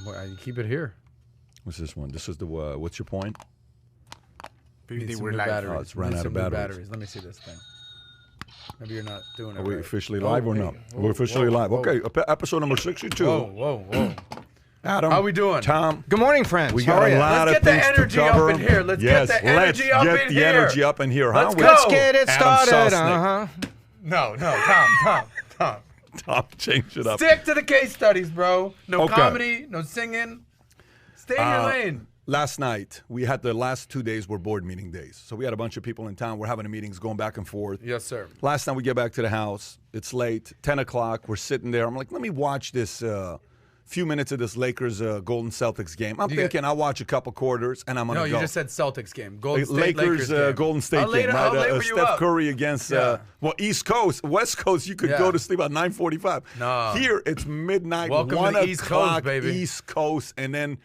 Well, I keep it here. What's this one? This is the, what's your point? PBD, we're live. batteries. Oh, it's run out of batteries. Let me see this thing. Maybe you're not doing it Are we right. officially live or not? Whoa, We're officially live. whoa. Okay, episode number 62. Whoa. Adam. How we doing? Tom. Good morning, friends. We How got are a ya? lot Let's of get the things energy to cover. up in here. Let's get the energy up in Get the here. energy up in here. Let's huh? go. Let's get it Adam started. Sosnick. No, Tom. Tom, change it up. Stick to the case studies, bro. No Okay. comedy, no singing. Stay in your lane. Last night, we had the last 2 days were board meeting days. So we had a bunch of people in town. We're having meetings, going back and forth. Yes, sir. Last night, we get back to the house. It's late, 10 o'clock. We're sitting there. I'm like, let me watch this few minutes of this Lakers Golden Celtics game. I'm thinking I'll watch a couple quarters, and I'm going to go. No, you just said Celtics game. Golden State Lakers game. Golden State How late- game. how Right? late were you Steph up? Curry against, East Coast. West Coast, you could go to sleep at 9:45. No. Here, it's midnight, Welcome to 1 the East o'clock, Coast, baby. East Coast, and then,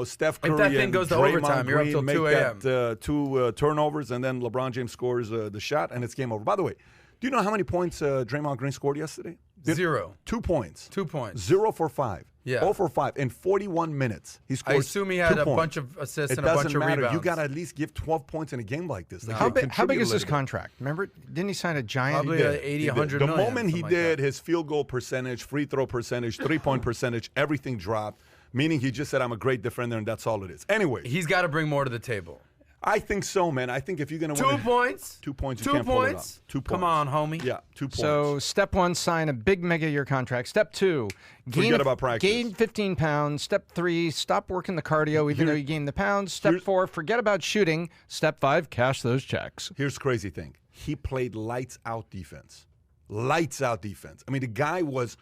Steph Curry If that thing and goes to Draymond overtime, you're up Green till make 2 a.m. that two turnovers, and then LeBron James scores the shot, and it's game over. By the way, do you know how many points Draymond Green scored yesterday? 0. 2 points. 2 points. 0 for 5. Yeah. 0 for 5 in 41 minutes. He scored I assume he had 2 a points. bunch of assists It and a bunch doesn't of matter. rebounds. You got to at least give 12 points in a game like this. Like, How they big contribute is a his little bit. contract? Remember, didn't he sign a giant? Probably He did. 80, He did. 100 The million, moment he something like did, that. his field goal percentage, free throw percentage, three-point percentage, everything dropped, meaning he just said, I'm a great defender, and that's all it is. Anyway, He's got to bring more to the table. I think so, man. I think if you're going to 2 win... points. 2 points, you 2 can't pull it points. off. 2 points. Come on, homie. Yeah, 2 points. So step 1, sign a big mega-year contract. Step 2, Forget about practice. gain 15 pounds. Step 3, stop working the cardio even though you gained the pounds. Step 4, forget about shooting. Step 5, cash those checks. Here's the crazy thing. He played lights-out defense. Lights-out defense. I mean, the guy was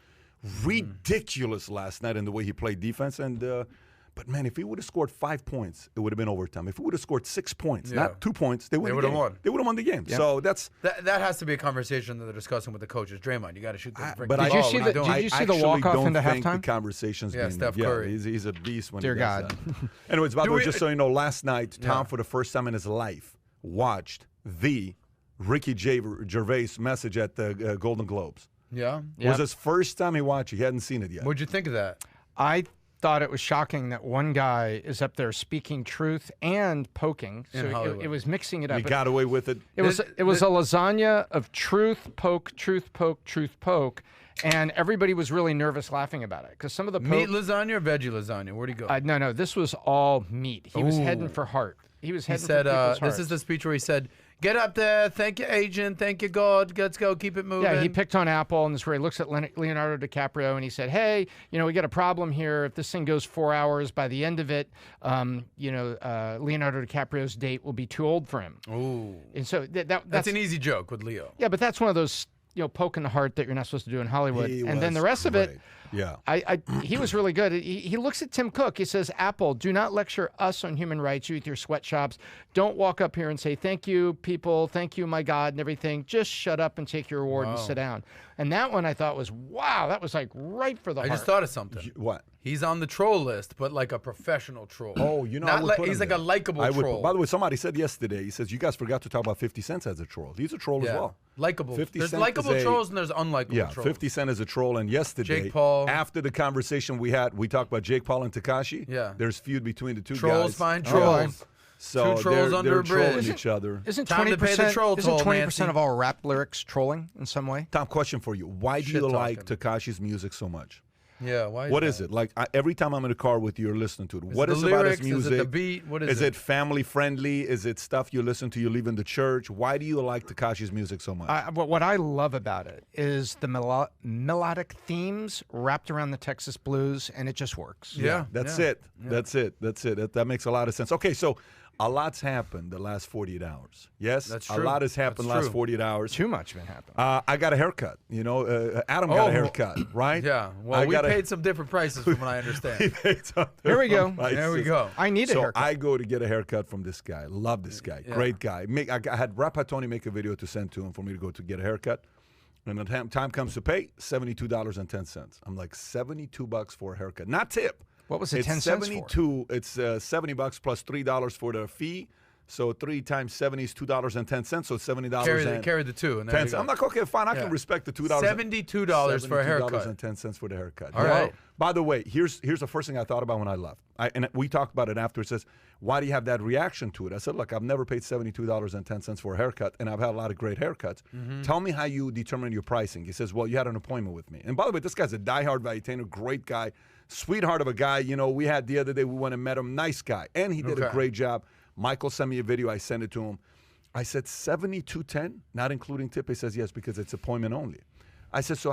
ridiculous last night in the way he played defense. And but, man, if he would have scored 5 points, it would have been overtime. If he would have scored 6 points, not 2 points, they would have won. They would have won the game. Yep. So that's... That has to be a conversation that they're discussing with the coaches. Draymond, you got to shoot the freaking But ball. Did you What see are the- doing? did you see I the actually walk-off don't into think halftime? the conversation's Yeah, being... Steph Curry. He's a beast when Dear he does God. that. Anyways, by the way, just so you know, last night, Tom, Yeah. for the first time in his life, watched the Ricky Gervais message at the Golden Globes. Yeah. Yep. Was his first time he watched it. He hadn't seen it yet. What'd you think of that? I thought it was shocking that one guy is up there speaking truth and poking. In So Hollywood. it was mixing it up. He got away with it. It was a lasagna of truth, poke, truth, poke, truth, poke, and everybody was really nervous laughing about it because some of the Meat lasagna or veggie lasagna? Where'd he go? no, this was all meat. He was heading Ooh. for heart. He was He heading said, for people's this hearts. is the speech where he said, get up there, thank you, agent, thank you, God, let's go, keep it moving. Yeah, he picked on Apple, and this is where he looks at Leonardo DiCaprio, and he said, hey, we got a problem here. If this thing goes 4 hours, by the end of it, Leonardo DiCaprio's date will be too old for him. Ooh. And so That's an easy joke with Leo. Yeah, but that's one of those, poking the heart that you're not supposed to do in Hollywood. And then the rest of it, Yeah. he was really good. He looks at Tim Cook. He says, Apple, do not lecture us on human rights, you with your sweatshops. Don't walk up here and say, thank you, people, thank you, my God, and everything. Just shut up and take your award and sit down. And that one I thought was, wow, that was like right for the heart. I just thought of something. What? He's on the troll list, but like a professional troll. Oh, Not I would put he's him like there. a likable I would troll. By the way, somebody said yesterday, he says, you guys forgot to talk about 50 Cent as a troll. He's a troll as well. Likable. 50 There's Cent likable is a- trolls and there's unlikable Yeah, trolls. 50 Cent is a troll. And yesterday, Jake Paul. after the conversation we had, we talked about Jake Paul and Tekashi. Yeah. There's feud between the two Trolls guys. find Yeah. trolls. So Two trolls they're under a bridge. trolling each other. Isn't Time to pay the 20%, troll isn't toll, 20% Nancy. of all rap lyrics trolling in some way? Tom, question for you. Why do Shit you like talking. Tekashi's music so much? Yeah, why What that? is it? Like, every time I'm in the car with you or listening to it, what it is the it about his lyrics? music? Is it the beat? What is Is it? it family friendly? Is it stuff you listen to you leaving the church? Why do you like Tekashi's music so much? What I love about it is the melodic themes wrapped around the Texas blues, and it just works. Yeah. That's yeah. it. That's it. That's it. That makes a lot of sense. Okay, so a lot's happened the last 48 hours. Yes? That's A true. lot has happened the That's last true. 48 hours. Too much been happening. I got a haircut. Adam got a haircut, right? Yeah. Well, we paid some different prices from what I understand. Here we go. There we go. I need a So haircut. I go to get a haircut from this guy. Love this guy. Yeah. Great guy. I had Rapatoni make a video to send to him for me to go to get a haircut. And the time comes to pay, $72.10. I'm like, $72 for a haircut. Not tip. What was it, It's 10 cents for? 72. It's $70 plus $3 for the fee. So 3 times 70 is $2.10. So $70. Carry the 2. And there you go. I'm like, okay, fine. I can respect the $2. $72 for a haircut. $72.10 for the haircut. All right. By the way, here's the first thing I thought about when I left. And we talked about it after. It says, why do you have that reaction to it? I said, look, I've never paid $72.10 for a haircut, and I've had a lot of great haircuts. Tell me how you determine your pricing. He says, well, you had an appointment with me. And by the way, this guy's a diehard valuetainer, great guy, sweetheart of a guy. You know, we had the other day, we went and met him, nice guy. And he did a great job. Michael sent me a video. I sent it to him. I said, $72.10, not including tip. He says, yes, because it's appointment only. I said, so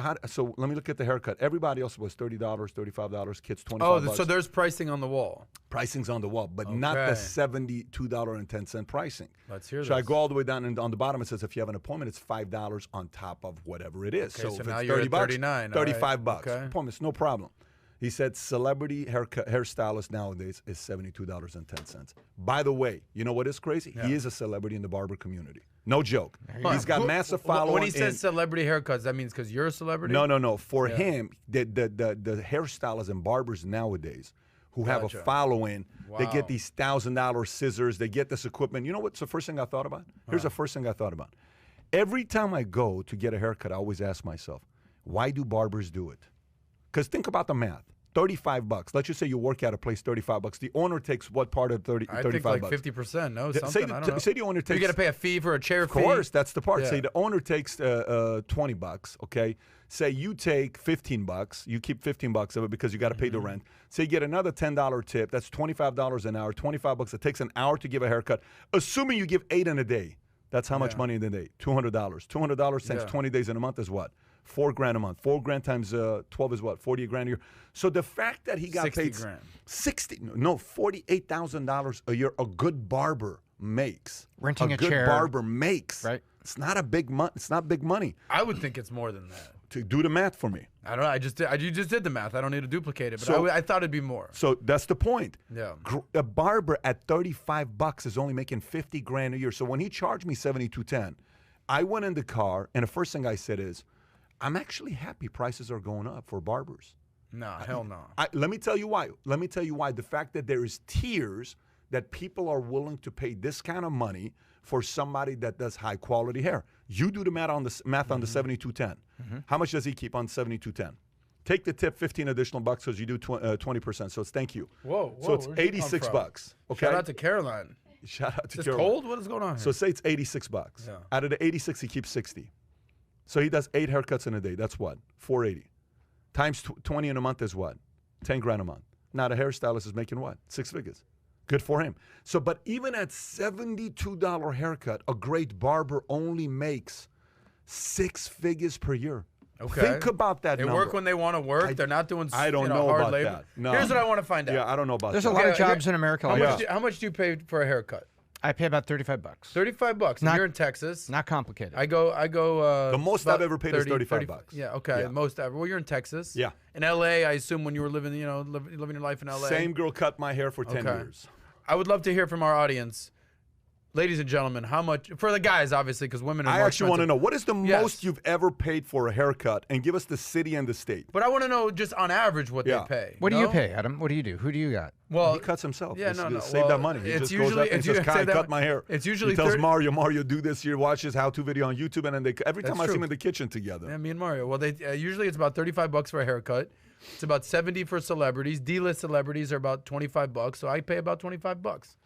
let me look at the haircut. Everybody else was $30, $35, kids $25. Oh, so there's pricing on the wall. Pricing's on the wall, but not the $72.10 pricing. Let's hear this. So I go all the way down, and on the bottom it says if you have an appointment, it's $5 on top of whatever it is. Okay, so if now it's you're $30, at 39, $35. Okay. Appointments, no problem. He said celebrity hairstylist nowadays is $72.10. By the way, you know what is crazy? Yeah. He is a celebrity in the barber community. No joke. He's got massive following. When he says celebrity haircuts, that means because you're a celebrity? No. For him, the hairstylists and barbers nowadays who have a following, they get these $1,000 scissors, they get this equipment. You know what's the first thing I thought about? Here's the first thing I thought about. Every time I go to get a haircut, I always ask myself, why do barbers do it? Because think about the math. $35. Let's just say you work at a place, $35. The owner takes what part of 35 I think like 50%. No, something. I don't know. Say the owner takes. You got to pay a fee for a chair fee. Of course, that's the part. Yeah. Say the owner takes $20. Okay. Say you take $15. You keep $15 of it because you got to pay the rent. Say you get another $10 tip. That's $25 an hour. $25. It takes an hour to give a haircut. Assuming you give 8 in a day, that's how much money in a day? $200. $200 times 20 days in a month is what? $4 grand a month. 4 grand times 12 is what? 48 grand a year. So the fact that he got paid $48,000 a year, a good barber makes. Renting a good chair. barber makes. Right. It's not a big money. It's not big money. I would think it's more than that. To do the math for me. I don't know. You just did the math. I don't need to duplicate it, but I thought it'd be more. So that's the point. Yeah. A barber at $35 is only making 50 grand a year. So when he charged me $72.10, I went in the car and the first thing I said is, I'm actually happy prices are going up for barbers. No, hell no. Let me tell you why. Let me tell you why. The fact that there is tiers that people are willing to pay this kind of money for somebody that does high quality hair. You do the math on the $72.10. How much does he keep on $72.10? Take the tip, 15 additional bucks because you do 20%. So it's thank you. Whoa. So it's $86. Okay. Shout out to Caroline. Shout out to Is Caroline. it cold? What is going on here? So say it's $86. Yeah. Out of the 86, he keeps 60. So he does 8 haircuts in a day. That's what? $480. Times 20 in a month is what? 10 grand a month. Now the hairstylist is making what? 6 figures. Good for him. So, but even at $72 haircut, a great barber only makes 6 figures per year. Okay. Think about that They number. work when they want to work. They're not doing I don't know hard about labor. that. No. Here's what I want to find out. Yeah, I don't know about There's that. a lot of jobs in America like that. How much do you pay for a haircut? I pay about $35. $35. Not- You're in Texas. Not complicated. I go. The most about I've ever paid is $35. Yeah. Okay. Yeah. Most ever. Well, you're in Texas. Yeah. In LA, I assume when you were living, living your life in LA. Same girl cut my hair for 10 years. I would love to hear from our audience, ladies and gentlemen, how much for the guys, obviously, because women are. I more actually want to expensive. know what is the most you've ever paid for a haircut, and give us the city and the state. But I want to know just on average what they pay. What do you pay, Adam? What do you do? Who do you got? Well, he cuts himself. Yeah, Save that money. He it's just goes up and says, "Kai, cut my hair." It's usually he tells 30 Mario, do this here. Watch his how-to video on YouTube, and then every time I see him in the kitchen together. Yeah, me and Mario. Well, they usually it's about $35 for a haircut. It's about $70 for celebrities. D-list celebrities are about $25, so I pay about $25.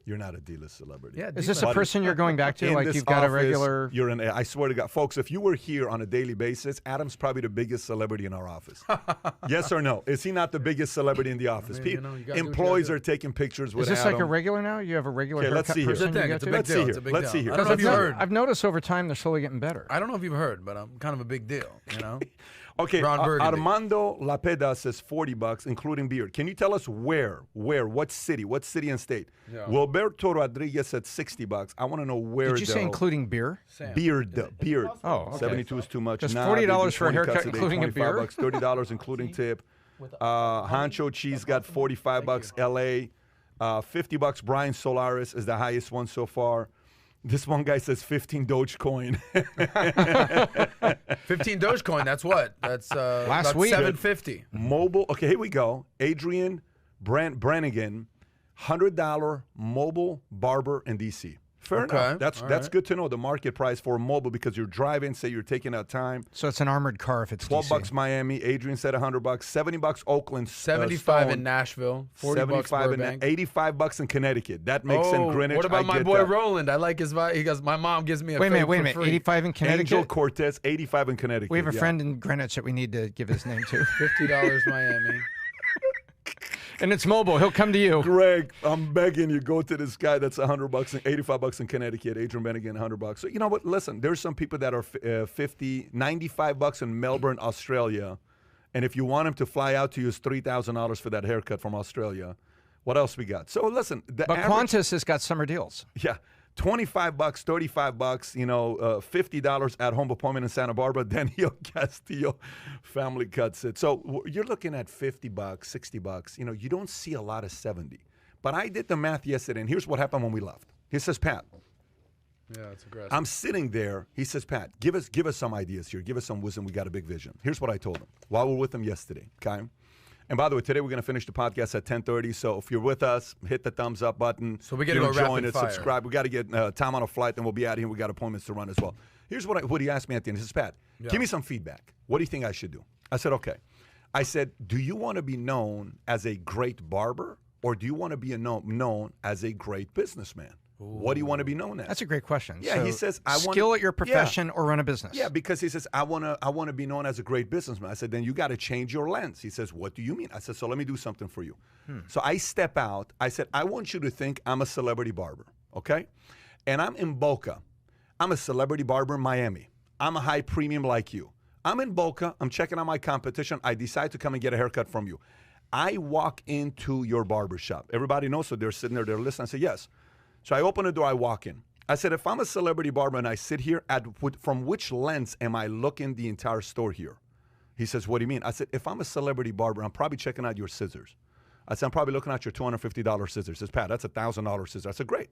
You're not a D-list celebrity. Yeah, Is this a person you're going back to? In Like this you've got office, a regular. You're an. I swear to God, folks, if you were here on a daily basis, Adam's probably the biggest celebrity in our office. Yes or no? Is he not the biggest celebrity in the office? You gotta do what you Employees gotta are taking pictures with Is this Adam. like a regular now? You have a regular Okay, let's haircut see here. person It's a thing. you It's go a to? big Let's see deal. here. It's a big Let's deal. see here. I don't know if you heard. I've noticed over time they're slowly getting better. I don't know if you've heard, but I'm kind of a big deal, Okay, Ron Burgundy. Armando Lapeda says $40, including beard. Can you tell us where, what city and state? Yeah. Wilberto Rodriguez said $60. I want to know where. Did you say including beer? Beard? Oh, okay. 72 is too much. Just Nah, they do $40 for a 20 haircut, cuts day, including a beer? $25, $30 including tip. Hancho Cheese got $45. LA, $50. Brian Solaris is the highest one so far. This one guy says 15 Dogecoin. 15 Dogecoin. That's what? That's Last about week. $750. Mobile. Okay, here we go. Adrian Brannigan. $100 mobile barber in DC. Fair enough. That's good to know, the market price for a mobile, because you're driving, say you're taking out time. So it's an armored car if it's $12 DC. Miami. Adrian said $100. $70 Oakland. 75 in Nashville. 40 bucks Burbank. $85 in Connecticut. That makes in Greenwich. What about my boy Roland? I like his vibe. He goes, my mom gives me a Wait a minute. free. 85 in Connecticut? Angel Cortez, 85 in Connecticut. We have a friend in Greenwich that we need to give his name to. $50 Miami. And it's mobile. He'll come to you. Greg, I'm begging you, go to this guy that's $100 and $85 in Connecticut. Adrian Bennigan, $100. So you know what? Listen, there's some people that are $50, $95 in Melbourne, Australia, and if you want him to fly out to you, it's $3,000 for that haircut from Australia. What else we got? So listen, but Qantas has got summer deals. Yeah. $25, $35, you know, $50 at home appointment in Santa Barbara. Daniel Castillo, family cuts it. So you're looking at $50, $60. You know, you don't see a lot of 70. But I did the math yesterday, and here's what happened when we left. He says, Pat. Yeah, it's aggressive. I'm sitting there. He says, Pat, give us some ideas here. Give us some wisdom. We got a big vision. Here's what I told him while we're with him yesterday. Okay. And by the way, today we're going to finish the podcast at 10:30. So if you're with us, hit the thumbs up button. So we got to go join rapid it, fire. subscribe. We got to get time on a flight, then we'll be out of here. We got appointments to run as well. Here's what he asked me at the end. He says, Pat, give me some feedback. What do you think I should do? I said, okay. I said, do you want to be known as a great barber, or do you want to be known as a great businessman? What do you want to be known as? That's a great question. Yeah, so he says, I want skill at your profession or run a business. Yeah, because he says, I want to be known as a great businessman. I said, then you got to change your lens. He says, what do you mean? I said, so let me do something for you. So I step out. I said, I want you to think I'm a celebrity barber, okay? And I'm in Boca. I'm a celebrity barber in Miami. I'm a high premium like you. I'm in Boca. I'm checking out my competition. I decide to come and get a haircut from you. I walk into your barbershop. Everybody knows, so they're sitting there, they're listening. I say, yes. So I open the door, I walk in. I said, if I'm a celebrity barber and I sit here, from which lens am I looking the entire store here? He says, what do you mean? I said, if I'm a celebrity barber, I'm probably checking out your scissors. I said, I'm probably looking at your $250 scissors. He says, Pat, that's a $1,000 scissors. I said, great.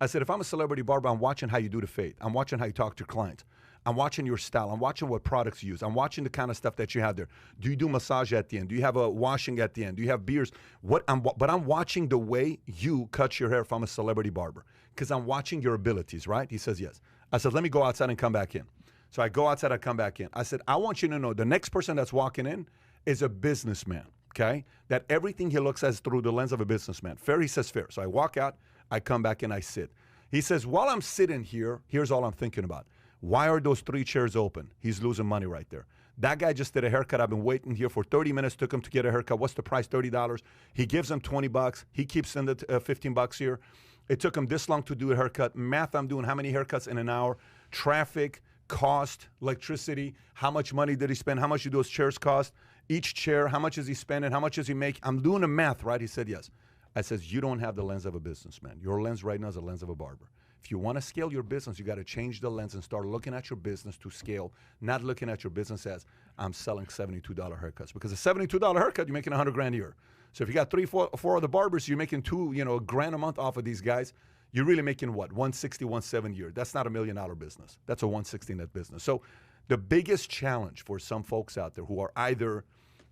I said, if I'm a celebrity barber, I'm watching how you do the fade. I'm watching how you talk to your clients. I'm watching your style. I'm watching what products you use. I'm watching the kind of stuff that you have there. Do you do massage at the end? Do you have a washing at the end? Do you have beers? But I'm watching the way you cut your hair if I'm a celebrity barber, because I'm watching your abilities, right? He says, yes. I said, let me go outside and come back in. So I go outside, I come back in. I said, I want you to know the next person that's walking in is a businessman, okay? That everything he looks at is through the lens of a businessman. Fair? He says, fair. So I walk out, I come back in, I sit. He says, while I'm sitting here, here's all I'm thinking about. Why are those 3 chairs open? He's losing money right there. That guy just did a haircut. I've been waiting here for 30 minutes, took him to get a haircut. What's the price? $30. He gives him $20. He keeps in the $15 here. It took him this long to do a haircut. Math I'm doing, how many haircuts in an hour? Traffic, cost, electricity. How much money did he spend? How much do those chairs cost? Each chair, how much is he spending? How much does he make? I'm doing the math, right? He said, yes. I says, you don't have the lens of a businessman. Your lens right now is the lens of a barber. If you want to scale your business, you got to change the lens and start looking at your business to scale, not looking at your business as I'm selling $72 haircuts. Because a $72 haircut, you're making $100,000 a year. So if you got 3, 4 other barbers, you're making $2,000 a month off of these guys. You're really making what? 160, 170 a year. That's not $1 million business. That's a 160 net business. So the biggest challenge for some folks out there who are either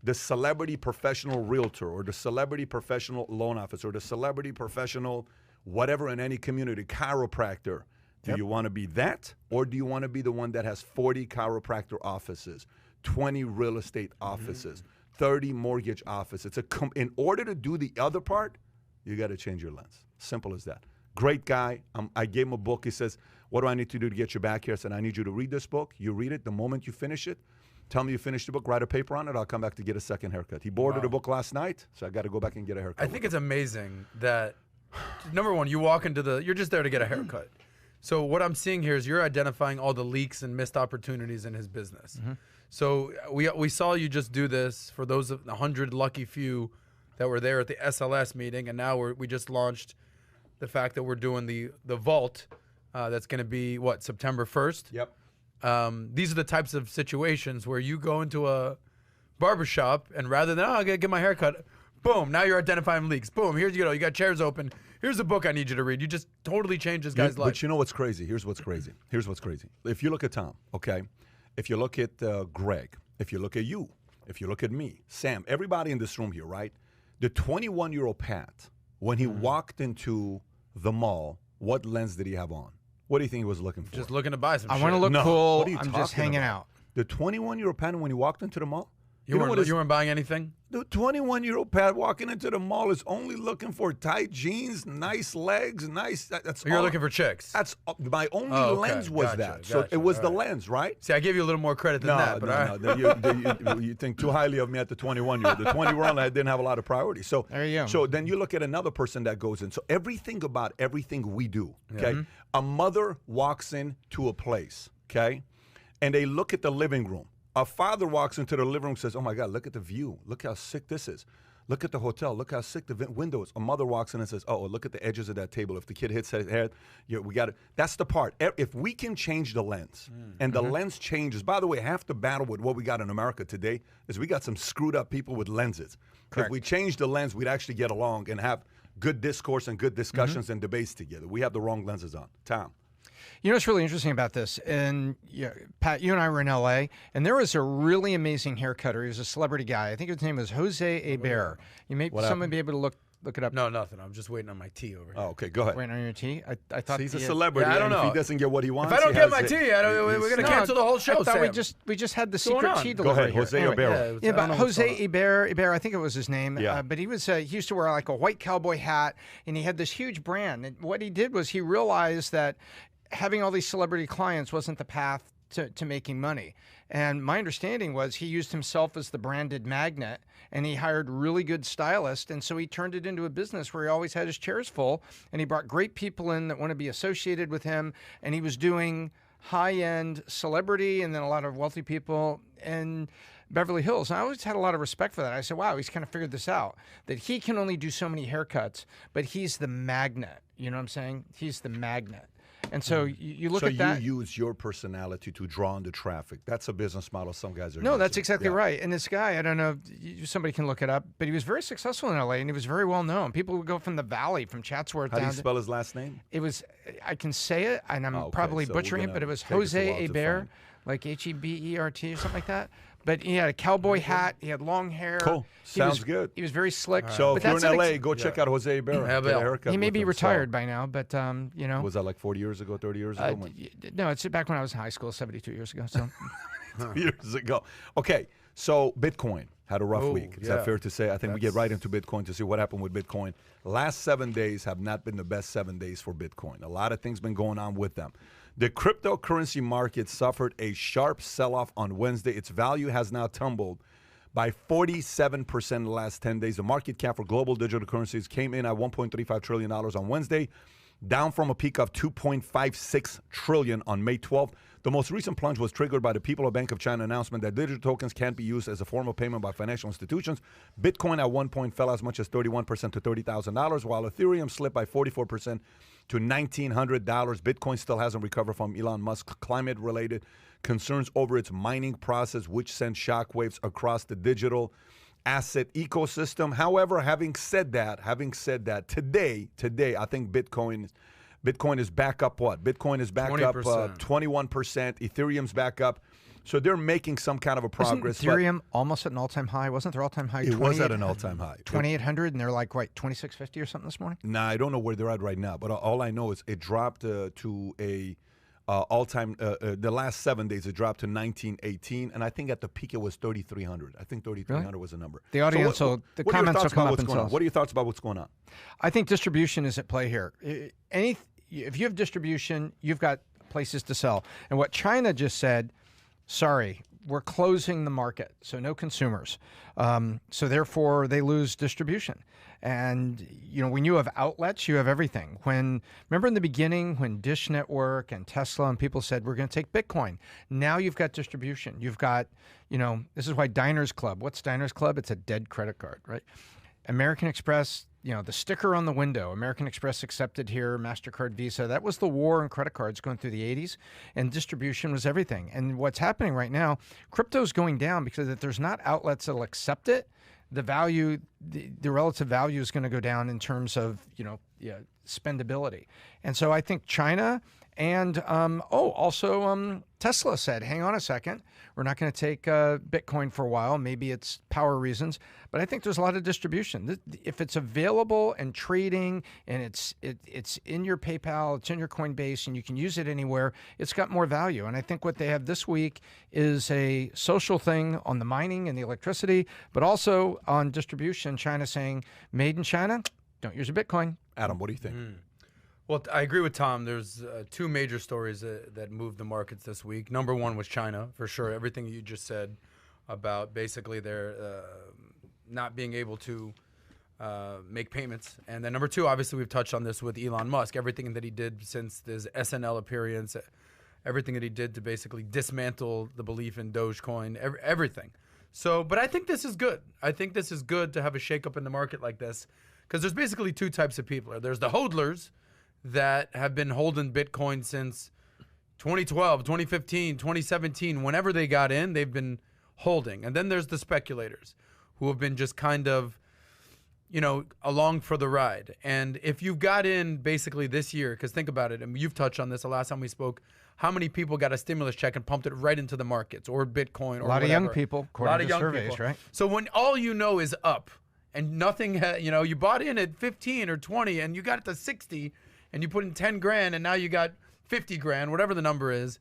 the celebrity professional realtor or the celebrity professional loan officer or the celebrity professional whatever in any community, chiropractor. Do you want to be that, or do you want to be the one that has 40 chiropractor offices, 20 real estate offices, 30 mortgage offices? In order to do the other part, you got to change your lens. Simple as that. Great guy. I gave him a book. He says, what do I need to do to get you back here? I said, I need you to read this book. You read it. The moment you finish it, tell me you finished the book, write a paper on it. I'll come back to get a second haircut. He ordered the book last night, so I got to go back and get a haircut. I think it's amazing that, number one, you walk into you're just there to get a haircut. So what I'm seeing here is you're identifying all the leaks and missed opportunities in his business. So we saw you just do this for those of 100 lucky few that were there at the SLS meeting, and now we just launched the fact that we're doing the vault that's going to be, what, September 1st? Yep. These are the types of situations where you go into a barbershop and rather than, I got to get my hair cut, boom, now you're identifying leaks. Boom, here's you got chairs open. Here's a book I need you to read. You just totally changed this guy's life. But you know what's crazy? Here's what's crazy. Here's what's crazy. If you look at Tom, okay, if you look at Greg, if you look at you, if you look at me, Sam, everybody in this room here, right? The 21-year-old Pat When he walked into the mall, what lens did he have on? What do you think he was looking for? Just looking to buy some I shit. want to look No, cool. what are you I'm just talking hanging about? out. The 21-year-old Pat, when he walked into the mall, You weren't buying anything? the 21-year-old Pat walking into the mall is only looking for tight jeans, nice legs, nice. That's You're all. looking for chicks. That's my only Oh, okay. lens was Gotcha, that. So gotcha. it was All the right. lens, right? See, I gave you a little more credit than that. But all right. You think too highly of me at the 21-year-old. The 20-year-old, I didn't have a lot of priorities. So There you go. So then you look at another person that goes in. So everything about everything we do, okay? A mother walks into a place, okay? And they look at the living room. A father walks into the living room and says, oh, my God, look at the view. Look how sick this is. Look at the hotel. Look how sick the window is. A mother walks in and says, oh, look at the edges of that table. If the kid hits his head, we got it. That's the part. If we can change the lens, and the lens changes. By the way, half the battle with what we got in America today is we got some screwed up people with lenses. Correct. If we change the lens, we'd actually get along and have good discourse and good discussions and debates together. We have the wrong lenses on. Tom. You know what's really interesting about this? And Pat, you and I were in LA, and there was a really amazing hair cutter. He was a celebrity guy. I think his name was Jose Hebert. You may someone be able to look it up. No, nothing. I'm just waiting on my tea over here. Oh, okay, go ahead. Waiting on your tea. I thought He's a the- celebrity. Yeah, I don't and know. If he doesn't get what he wants, If I don't he get has my it. tea, we're going to cancel the whole show, I thought Sam. we just had the What's going secret on? tea Go delivery ahead, here. Jose Anyway. Hebert. Yeah, I but don't know what's Jose going on. Hebert, I think it was his name. Yeah. But he used to wear like a white cowboy hat, and he had this huge brand. And what he did was he realized that having all these celebrity clients wasn't the path to making money. And my understanding was he used himself as the branded magnet, and he hired really good stylists. And so he turned it into a business where he always had his chairs full, and he brought great people in that want to be associated with him. And he was doing high-end celebrity and then a lot of wealthy people in Beverly Hills. And I always had a lot of respect for that. I said, wow, he's kind of figured this out, that he can only do so many haircuts, but he's the magnet. You know what I'm saying? He's the magnet. And so you look at that. So you use your personality to draw in the traffic. That's a business model some guys are No, that's using. exactly Yeah. right. And this guy, I don't know, somebody can look it up, but he was very successful in LA, and he was very well known. People would go from the Valley, from Chatsworth How do down you spell his last name? It was, I can say it, and I'm Oh, okay. probably So we're butchering it, gonna but it was take us a Jose while to Hebert, find. like Hebert or something like that. But he had a cowboy hat. He had long hair. Cool. He was- Sounds good. He was very slick. So but if you're in that's an LA, go check out Jose Hebert. Yeah, Get a Bill. haircut he may with be him. retired by now, but you know. Was that like 40 years ago, 30 years ago? No, it's back when I was in high school, 72 years ago. So Years ago. Okay, so Bitcoin had a rough Oh, week. Is yeah. that fair to say? I think we get That's- right into Bitcoin to see what happened with Bitcoin. Last 7 days have not been the best 7 days for Bitcoin. A lot of things been going on with them. The cryptocurrency market suffered a sharp sell-off on Wednesday. Its value has now tumbled by 47% in the last 10 days. The market cap for global digital currencies came in at $1.35 trillion on Wednesday, down from a peak of $2.56 trillion on May 12th. The most recent plunge was triggered by the People's Bank of China announcement that digital tokens can't be used as a form of payment by financial institutions. Bitcoin at one point fell as much as 31% to $30,000, while Ethereum slipped by 44% to $1,900. Bitcoin still hasn't recovered from Elon Musk's climate-related concerns over its mining process, which sent shockwaves across the digital asset ecosystem. However, having said that, today, I think Bitcoin is back up what? Bitcoin is back 20%. up 21%. Ethereum's back up. So they're making some kind of a progress. Wasn't Ethereum almost at an all-time high? Wasn't their all-time high? It was at an all-time high. 2,800, and they're like, what, 2,650 or something this morning? Nah, I don't know where they're at right now, but all I know is it dropped to a all-time. The last 7 days, it dropped to 1918, and I think at the peak it was 3,300. I think 3,300 was the number. The audience So will, the what are your comments will thoughts come about up what's and going on? tell us. What are your thoughts about what's going on? I think distribution is at play here. If you have distribution, you've got places to sell. And what China just said, sorry, we're closing the market, so no consumers. So therefore, they lose distribution. And when you have outlets, you have everything. Remember in the beginning when Dish Network and Tesla and people said, we're going to take Bitcoin. Now you've got distribution. You've got, this is why Diners Club. What's Diners Club? It's a dead credit card, right? American Express, the sticker on the window, American Express accepted here, MasterCard, Visa. That was the war on credit cards going through the 80s, and distribution was everything. And what's happening right now, crypto's going down because if there's not outlets that'll accept it, the value, the relative value is going to go down in terms of, spendability. And so I think China And also Tesla said, hang on a second, we're not going to take Bitcoin for a while. Maybe it's power reasons, but I think there's a lot of distribution. If it's available and trading, and it's in your PayPal, it's in your Coinbase, and you can use it anywhere, it's got more value. And I think what they have this week is a social thing on the mining and the electricity, but also on distribution. China saying, made in China, don't use a Bitcoin. Adam, what do you think? Well, I agree with Tom. There's two major stories that moved the markets this week. Number one was China, for sure. Everything you just said about basically their not being able to make payments. And then number two, obviously we've touched on this with Elon Musk. Everything that he did since his SNL appearance, everything that he did to basically dismantle the belief in Dogecoin, everything. So, but I think this is good. I think this is good to have a shakeup in the market like this, because there's basically two types of people. There's the hodlers that have been holding Bitcoin since 2012, 2015, 2017. Whenever they got in, they've been holding. And then there's the speculators who have been just kind of, along for the ride. And if you got in basically this year, because think about it, and you've touched on this the last time we spoke, how many people got a stimulus check and pumped it right into the markets or Bitcoin or whatever? A lot of young people, according to surveys, right? So when all you know is up and nothing, you bought in at 15 or 20 and you got it to 60, and you put in 10 grand and now you got 50 grand, whatever the number is,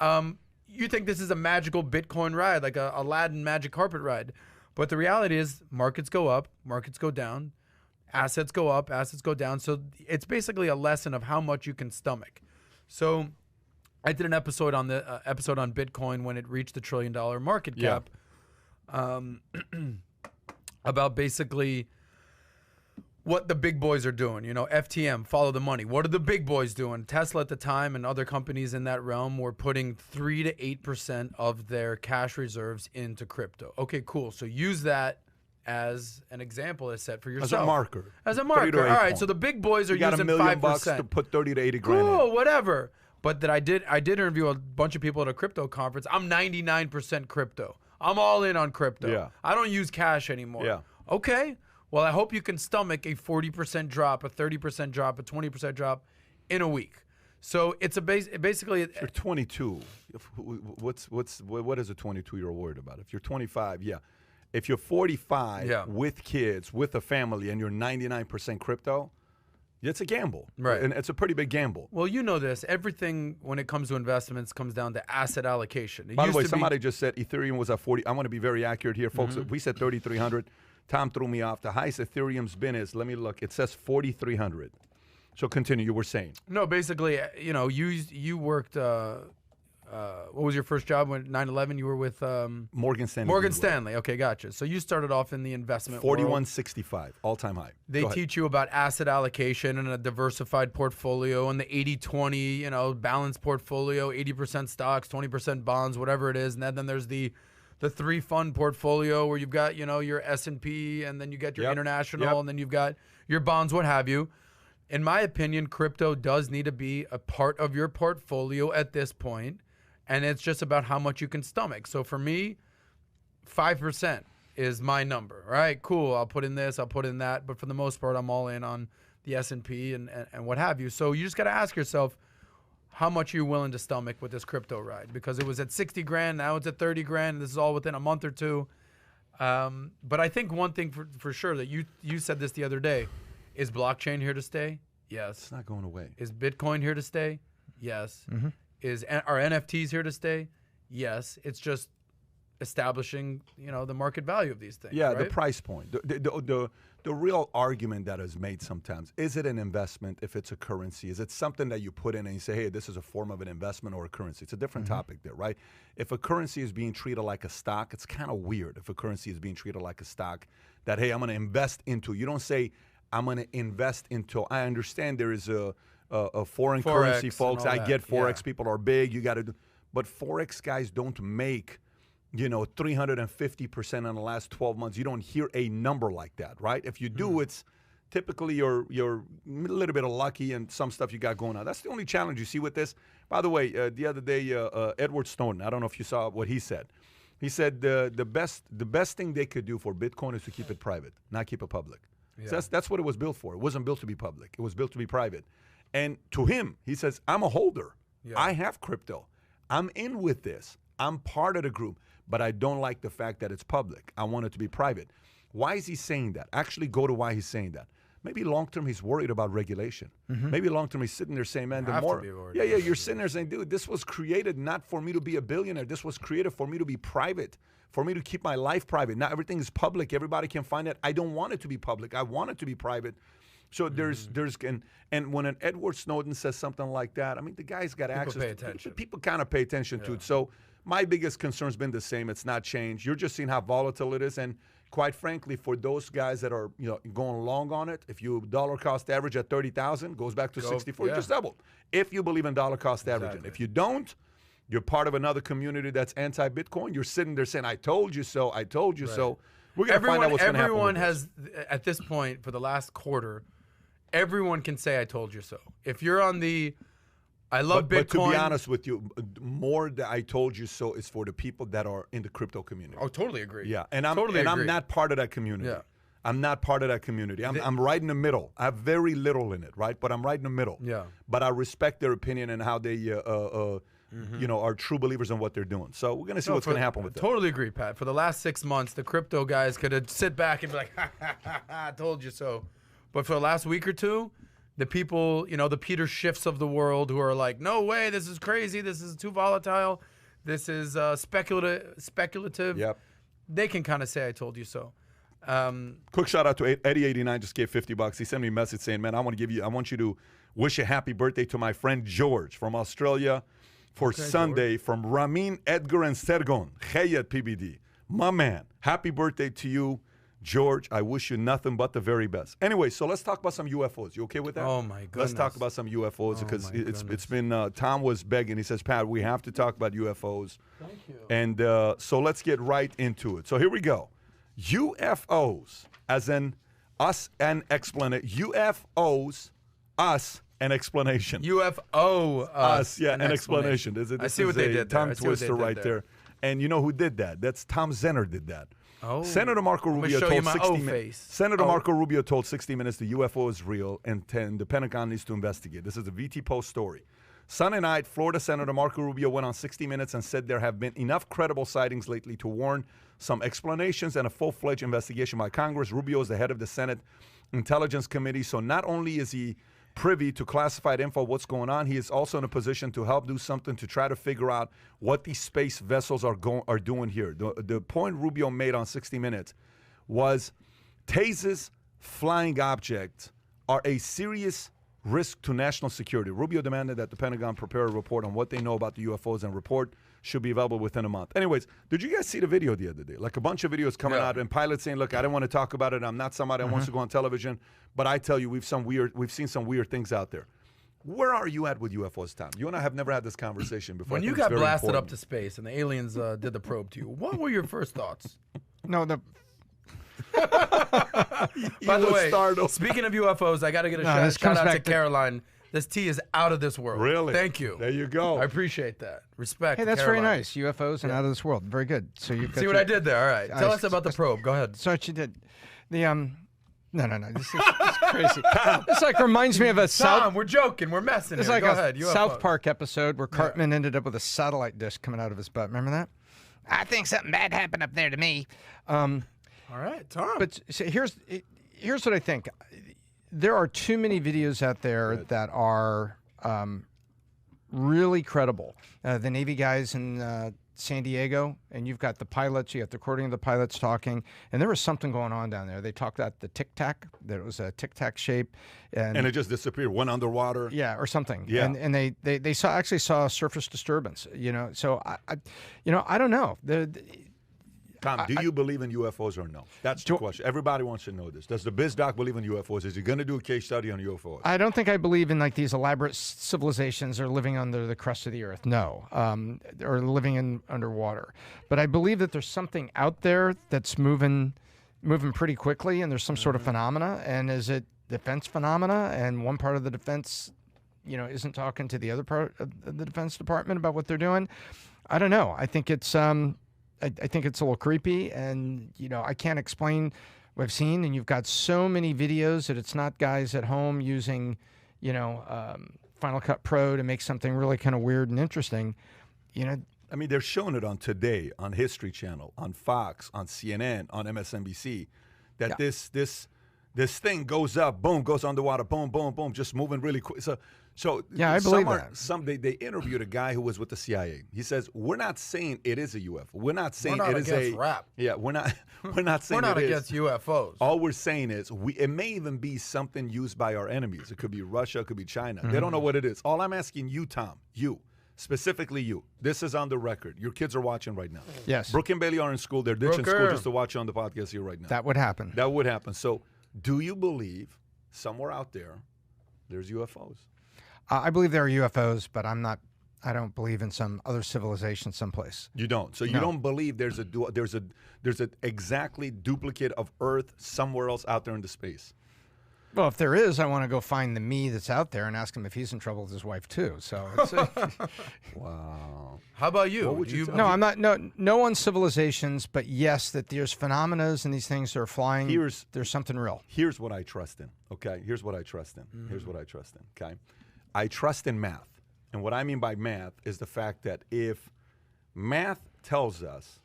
you think this is a magical Bitcoin ride, like a Aladdin magic carpet ride. But the reality is markets go up, markets go down, assets go up, assets go down. So it's basically a lesson of how much you can stomach. So I did an episode on Bitcoin when it reached the $1 trillion market cap, about basically what the big boys are doing. FTM, follow the money. What are the big boys doing? Tesla at the time and other companies in that realm were putting 3 to 8% of their cash reserves into crypto. Okay, cool. So use that as an example to set for yourself. As a marker. As a marker. All right, so the big boys are using 5%. You got $1 million to put 30 to 80 grand in. Cool, whatever. But I did interview a bunch of people at a crypto conference. I'm 99% crypto. I'm all in on crypto. Yeah. I don't use cash anymore. Yeah. Okay. Well, I hope you can stomach a 40% drop, a 30% drop, a 20% drop in a week. So it's basically. If you're 22, what is a 22-year-old worried about? If you're 25, yeah. If you're 45 with kids, with a family, and you're 99% crypto, it's a gamble. Right. And it's a pretty big gamble. Well, you know this. Everything when it comes to investments comes down to asset allocation. By the way, somebody just said Ethereum was at 40. I want to be very accurate here, folks. We said 3,300. Tom threw me off. The highest Ethereum's been is, let me look, it says 4,300. So continue, you were saying. No, basically, you worked, what was your first job when 9/11? You were with Morgan Stanley. Morgan Stanley. Okay, gotcha. So you started off in the investment 4165, all-time high. They teach you about asset allocation and a diversified portfolio and the 80-20, balanced portfolio, 80% stocks, 20% bonds, whatever it is. And then there's the 3-fund portfolio where you've got, your S&P, and then you get your international, and then you've got your bonds, what have you. In my opinion, crypto does need to be a part of your portfolio at this point, and it's just about how much you can stomach. So for me, 5% is my number. All right, cool. I'll put in this, I'll put in that, but for the most part, I'm all in on the S&P and what have you. So you just got to ask yourself, how much are you willing to stomach with this crypto ride? Because it was at 60 grand, now it's at 30 grand, and this is all within a month or two. But I think one thing for sure that you said this the other day, is blockchain here to stay? Yes. It's not going away. Is Bitcoin here to stay? Yes. Are NFTs here to stay? Yes. It's just establishing, the market value of these things. Yeah, right? the price point. The real argument that is made sometimes, is it an investment if it's a currency? Is it something that you put in and you say, hey, this is a form of an investment or a currency? It's a different topic there, right? If a currency is being treated like a stock, it's kind of weird if a currency is being treated like a stock that, hey, I'm going to invest into. You don't say, I'm going to invest into. I understand there is a foreign currency, folks. I get Forex. People are big. You got to do. But Forex guys don't make 350% in the last 12 months. You don't hear a number like that, right? If you do, it's typically you're a little bit of lucky and some stuff you got going on. That's the only challenge you see with this. By the way, the other day, Edward Snowden, I don't know if you saw what he said. He said the best thing they could do for Bitcoin is to keep it private, not keep it public. Yeah. So that's what it was built for. It wasn't built to be public. It was built to be private. And to him, he says, I'm a holder. Yeah. I have crypto. I'm in with this. I'm part of the group, but I don't like the fact that it's public. I want it to be private. Why is he saying that? Actually go to why he's saying that. Maybe long-term he's worried about regulation. Maybe long-term he's sitting there saying, man, the more, you're sitting there saying, dude, this was created not for me to be a billionaire. This was created for me to be private, for me to keep my life private. Now everything is public. Everybody can find it. I don't want it to be public. I want it to be private. So and when an Edward Snowden says something like that, I mean, the guy's got access. People kind of pay attention to it. So my biggest concern's been the same. It's not changed. You're just seeing how volatile it is. And quite frankly, for those guys that are going long on it, if you dollar cost average at 30,000, goes back to 64, you just doubled. If you believe in dollar cost averaging. If you don't, you're part of another community that's anti-Bitcoin. You're sitting there saying, I told you so, I told you so. We're going to find out what's going to happen. Everyone has, at this point, for the last quarter, everyone can say, I told you so. If you're on the, I love Bitcoin. But to be honest with you, more that I told you so is for the people that are in the crypto community. Oh, totally agree. Yeah, and I'm not part of that community. Yeah. I'm not part of that community. I'm right in the middle. I have very little in it, right? But I'm right in the middle. Yeah. But I respect their opinion and how they, are true believers in what they're doing. So we're going to see what's going to happen with that. Totally agree, Pat. For the last 6 months, the crypto guys could sit back and be like, I told you so. But for the last week or two, the people, the Peter Schiffs of the world who are like, no way, this is crazy, this is too volatile, this is speculative. Yep. They can kind of say, I told you so. Quick shout out to Eddie89, just gave $50. He sent me a message saying, man, I want you to wish a happy birthday to my friend George from Australia for Sunday, George. From Ramin, Edgar, and Sergon. Chayat PBD. My man, happy birthday to you, George. I wish you nothing but the very best. Anyway, so let's talk about some UFOs. You okay with that? Oh, my goodness. Let's talk about some UFOs because it's been, Tom was begging. He says, Pat, we have to talk about UFOs. Thank you. And so let's get right into it. So here we go. UFOs, as in us and explanation. UFOs, us, an explanation. UFO, us, yeah, an explanation. I see what they did there. Tongue twister right there. And you know who did that? That's Tom Zenner did that. Oh. Senator Marco Rubio told 60 Minutes. Senator Marco Rubio told 60 Minutes the UFO is real and the Pentagon needs to investigate. This is a VT Post story. Sunday night, Florida Senator Marco Rubio went on 60 Minutes and said there have been enough credible sightings lately to warrant some explanations and a full-fledged investigation by Congress. Rubio is the head of the Senate Intelligence Committee, so not only is he privy to classified info, what's going on, he is also in a position to help do something to try to figure out what these space vessels are doing here. The point Rubio made on 60 Minutes was TASE's flying objects are a serious risk to national security. Rubio demanded that the Pentagon prepare a report on what they know about the UFOs, and report should be available within a month. Anyways, did you guys see the video the other day? Like a bunch of videos coming out and pilots saying, look, I don't want to talk about it. I'm not somebody that wants to go on television. But I tell you, we've seen some weird things out there. Where are you at with UFOs, Tom? You and I have never had this conversation before. When you got blasted up to space and the aliens did the probe to you, what were your first thoughts? No, By the way, speaking of UFOs, I got to get a shout out to Caroline. This tea is out of this world. Really? Thank you. There you go. I appreciate that. Respect. Hey, that's Caroline. very nice. UFOs and out of this world. Very good. So you see what I did there. All right. Tell us about the probe. Go ahead. So what you did. No. This is crazy. This reminds me of a Tom, we're joking. We're messing. It's like a South Park episode where Cartman ended up with a satellite dish coming out of his butt. Remember that? I think something bad happened up there to me. All right, Tom. But so here's what I think. There are too many videos out there that are really credible. The Navy guys in San Diego, and you've got the pilots, you got the recording of the pilots talking, and there was something going on down there. They talked about the tic-tac, that it was a tic-tac shape. And it just disappeared, went underwater. Yeah, or something. Yeah. And they actually saw surface disturbance, So, I don't know. Tom, do you believe in UFOs or no? That's the question. Everybody wants to know this. Does the biz doc believe in UFOs? Is he going to do a case study on UFOs? I don't think I believe in like these elaborate civilizations or living under the crust of the earth. No, or living underwater. But I believe that there's something out there that's moving pretty quickly, and there's some sort of phenomena. And is it defense phenomena? And one part of the defense, isn't talking to the other part of the Defense Department about what they're doing. I don't know. I think it's I think it's a little creepy, and I can't explain what I've seen. And you've got so many videos that it's not guys at home using, Final Cut Pro to make something really kind of weird and interesting. I mean, they're showing it on Today, on History Channel, on Fox, on CNN, on MSNBC, that this thing goes up, boom, goes underwater, boom, boom, boom, just moving really quick. So yeah, I believe that. They interviewed a guy who was with the CIA. He says, "We're not saying it is a UFO. We're not saying it is a rap. Yeah, we're not. We're not saying we're not it against is. UFOs. All we're saying is it may even be something used by our enemies. It could be Russia. It could be China. They don't know what it is. All I'm asking you, Tom, specifically you. This is on the record. Your kids are watching right now. Yes. Brooke and Bailey are in school. They're ditching school just to watch you on the podcast here right now. That would happen. That would happen. So, do you believe somewhere out there there's UFOs? I believe there are UFOs, but I don't believe in some other civilization someplace. You don't. So you don't believe there's a exactly duplicate of Earth somewhere else out there in the space. Well, if there is, I want to go find the me that's out there and ask him if he's in trouble with his wife too. So, it's, wow. How about you? What would you tell no, me? I'm not. No on civilizations, but yes, that there's phenomena and these things that are flying. There's something real. Here's what I trust in. Okay. Here's what I trust in. Here's what I trust in. Okay. I trust in math, and what I mean by math is the fact that if math tells us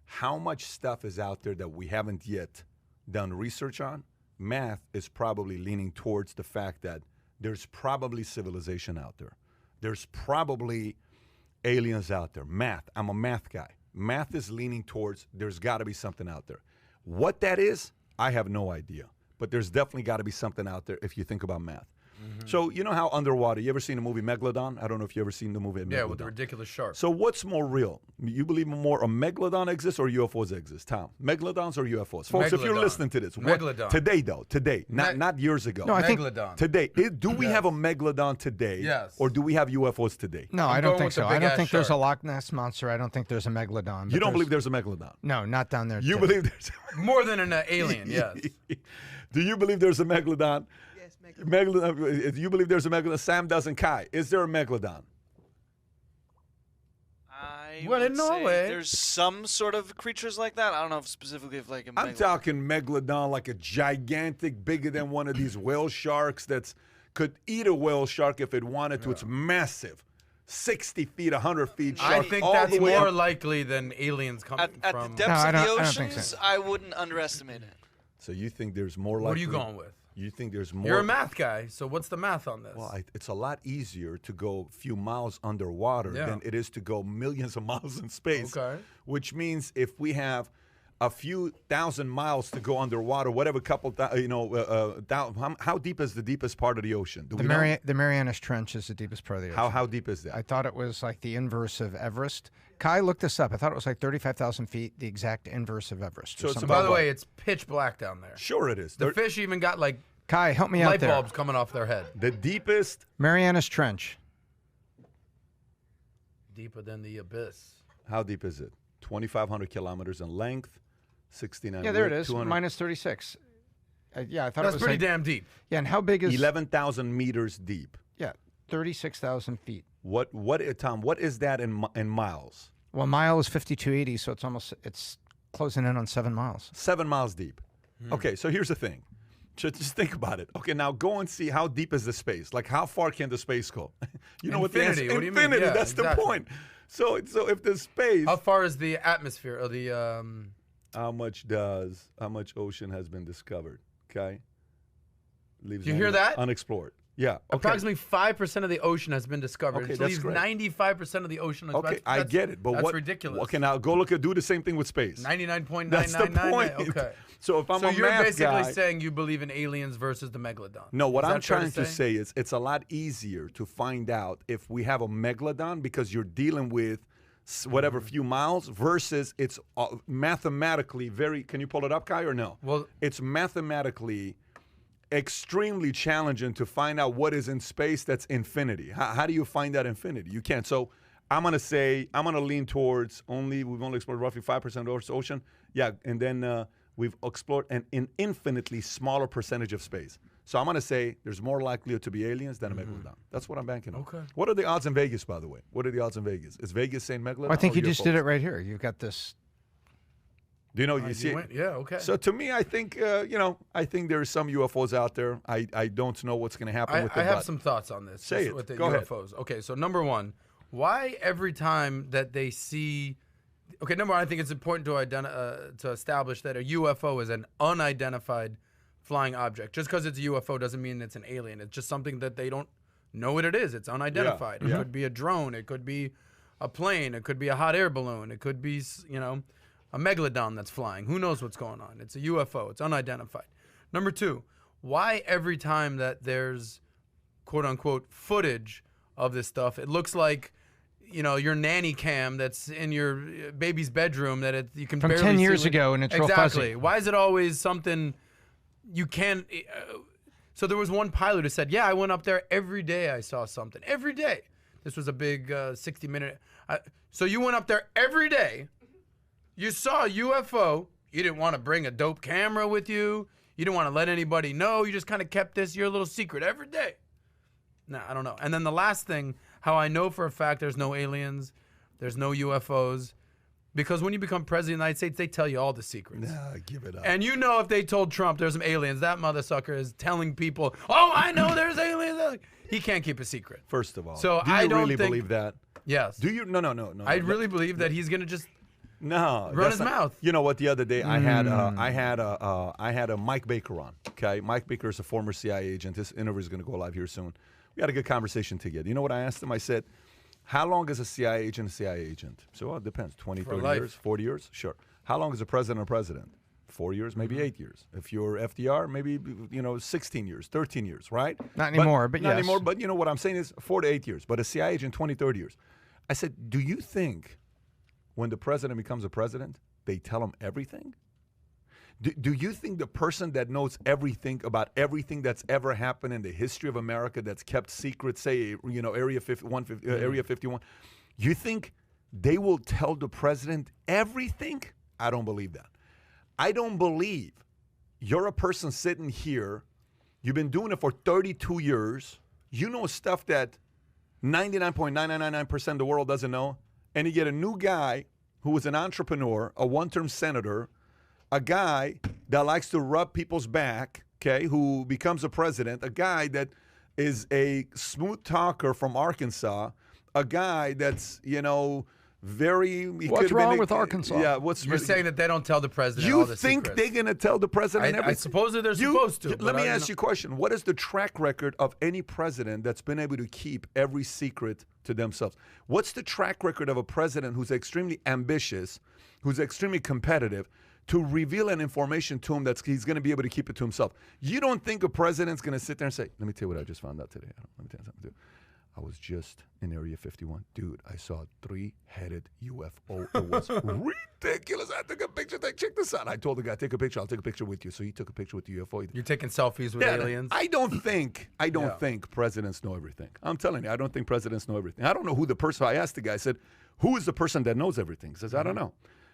how much stuff is out there that we haven't yet done research on, math is probably leaning towards the fact that there's probably civilization out there. There's probably aliens out there. Math, I'm a math guy. Math is leaning towards there's got to be something out there. What that is, I have no idea. But there's definitely got to be something out there if you think about math. So you know how underwater, you ever seen the movie Megalodon? I don't know if you ever seen the movie Megalodon. Yeah, with the ridiculous shark. So what's more real? You believe more a Megalodon exists or UFOs exist, Tom? Megalodons or UFOs? Folks, if you're Megalodon. listening to this. Megalodon. Today, though. Today. Not years ago. No, I think Megalodon. Today. Do we have a Megalodon today? Yes. Or do we have UFOs today? No, I'm I don't going think with the so. I don't big-ass think there's a shark. Loch Ness monster. I don't think there's a megalodon. but You don't believe there's a Megalodon? No, not down there. You today. believe there's More than an alien, yes. Do you believe there's a Megalodon? Yes, Megalodon. Megalodon. Do you believe there's a Megalodon? Sam doesn't. Kai, is there a Megalodon? I Well, in would say Norway- there's some sort of creatures like that. I don't know if specifically if like a I'm talking Megalodon, like a gigantic, bigger than one of these whale sharks that's could eat a whale shark if it wanted to. It's massive. 60 feet, 100 feet shark. I think all that's the way more up. likely than aliens coming at from. the depths No, I of the don't think oceans. so. I wouldn't underestimate it. So you think there's more likely? What are you going with? You think there's more? You're a math guy, so what's the math on this? Well, it's a lot easier to go a few miles underwater Yeah. than it is to go millions of miles in space. Okay. Which means if we have a few thousand miles to go underwater, whatever couple, how deep is the deepest part of the ocean? Do we know? The Marianas Trench is the deepest part of the ocean. How deep is that? I thought it was like the inverse of Everest. Kai looked this up. I thought it was like 35,000 feet, the exact inverse of Everest. So or it's something. By the what? way, it's pitch black down there. Sure it is. The fish even got like Kai, help me out light there. bulbs coming off their head. The deepest, Marianas Trench. Deeper than the abyss. how deep is it? 2,500 kilometers in length, 69 Yeah, there it width, is. 200 Minus 36. Yeah, I thought That's it was pretty like, damn deep. Yeah, and how big is 11,000 meters deep. Yeah, 36,000 feet. Tom, what is that in miles? Well, a mile is 5280, so it's closing in on 7 miles. 7 miles deep. Okay, so here's the thing. Just think about it. Okay, now go and see how deep is the space. Like, how far can the space go? You know what the answer? Infinity. What do you mean? Infinity. Yeah, That's exactly. the point. So if the space, How far is the atmosphere or the how much ocean has been discovered? Okay, leaves Do you hear that? unexplored. Yeah. Okay. approximately 5% of the ocean has been discovered. Okay, It that's leaves great. 95% of the ocean. Okay, I get it, but that's what? ridiculous. Okay, now go do the same thing with space. 99.999. That's the point. Okay. So if I'm So a you're math basically guy, saying you believe in aliens versus the megalodon. no, what Is I'm that fair trying to say is it's a lot easier to find out if we have a megalodon because you're dealing with whatever few miles versus it's mathematically very. Can you pull it up, Kai, or no? Well, It's mathematically extremely challenging to find out what is in space that's infinity. How do you find that infinity? You can't. So I'm going to lean towards we've only explored roughly 5% of the ocean. Yeah, and then we've explored an infinitely smaller percentage of space. So I'm going to say there's more likelihood to be aliens than a megalodon. That's what I'm banking on. Okay. What are the odds in Vegas, by the way? What are the odds in Vegas? Is Vegas saying megalodon? Well, I think or you just UFOs? did it right here. You've got this. Do you know? You see it? Yeah, okay. So to me, I think I think there's some UFOs out there. I don't know what's going to happen with them. I have some thoughts on this. Say it. With the Go ahead. UFOs. Okay, so number one, why every time that they see, okay, number one, I think it's important to establish that a UFO is an unidentified flying object. Just because it's a UFO doesn't mean it's an alien. It's just something that they don't know what it is. It's unidentified. It could be a drone. It could be a plane. It could be a hot air balloon. It could be, a Megalodon that's flying. Who knows what's going on? It's a UFO. It's unidentified. Number two, why every time that there's quote unquote footage of this stuff, it looks like, your nanny cam that's in your baby's bedroom that you can From barely 10 see years ago, and it's real fuzzy. Exactly. Why is it always something you can't? So there was one pilot who said, yeah, I went up there every day. I saw something. Every day. This was a big 60-minute. So you went up there every day. You saw a UFO. You didn't want to bring a dope camera with you. You didn't want to let anybody know. You just kind of kept this your little secret every day. Nah, I don't know. And then the last thing, how I know for a fact there's no aliens, there's no UFOs, because when you become president of the United States, they tell you all the secrets. Nah, give it up. And if they told Trump there's some aliens, that mother-sucker is telling people, oh, I know there's aliens. He can't keep a secret. First of all, So do you I don't really think- believe that? Yes. Do you? No. I really believe that he's going to just No, run his mouth. You know what? The other day I had a Mike Baker on. Okay, Mike Baker is a former CIA agent. This interview is going to go live here soon. We had a good conversation together. You know what I asked him? I said, "How long is a CIA agent a CIA agent?" So well, it depends. 20, 30 life. years, 40 years, sure. How long is a president a president? 4 years, maybe 8 years. If you're FDR, maybe 16 years, 13 years, right? Not anymore, but not yes. anymore. But what I'm saying is 4 to 8 years. But a CIA agent, 20, 30 years. I said, do you think when the president becomes a president, they tell him everything? Do you think the person that knows everything about everything that's ever happened in the history of America that's kept secret, say, Area 51, you think they will tell the president everything? I don't believe that. I don't believe you're a person sitting here, you've been doing it for 32 years, you know stuff that 99.9999% of the world doesn't know, and you get a new guy who is an entrepreneur, a one-term senator, a guy that likes to rub people's back, okay, who becomes a president, a guy that is a smooth talker from Arkansas, a guy that's, very... What's wrong with Arkansas? Yeah, You're saying that they don't tell the president all You the think secrets. they're going to tell the president I everything? supposedly they're supposed to. Let but me I- ask you a question. What is the track record of any president that's been able to keep every secret to themselves? What's the track record of a president who's extremely ambitious, who's extremely competitive, to reveal an information to him that he's going to be able to keep it to himself? You don't think a president's going to sit there and say, let me tell you what I just found out today. Let me tell you something, dude. I was just in Area 51. Dude, I saw a 3-headed UFO. It was ridiculous. I took a picture. Check this out. I told the guy, take a picture. I'll take a picture with you. So he took a picture with the UFO. You're taking selfies with aliens. I don't think presidents know everything. I'm telling you, I don't think presidents know everything. I don't know who the person, I asked the guy, I said, who is the person that knows everything? He says, I don't know.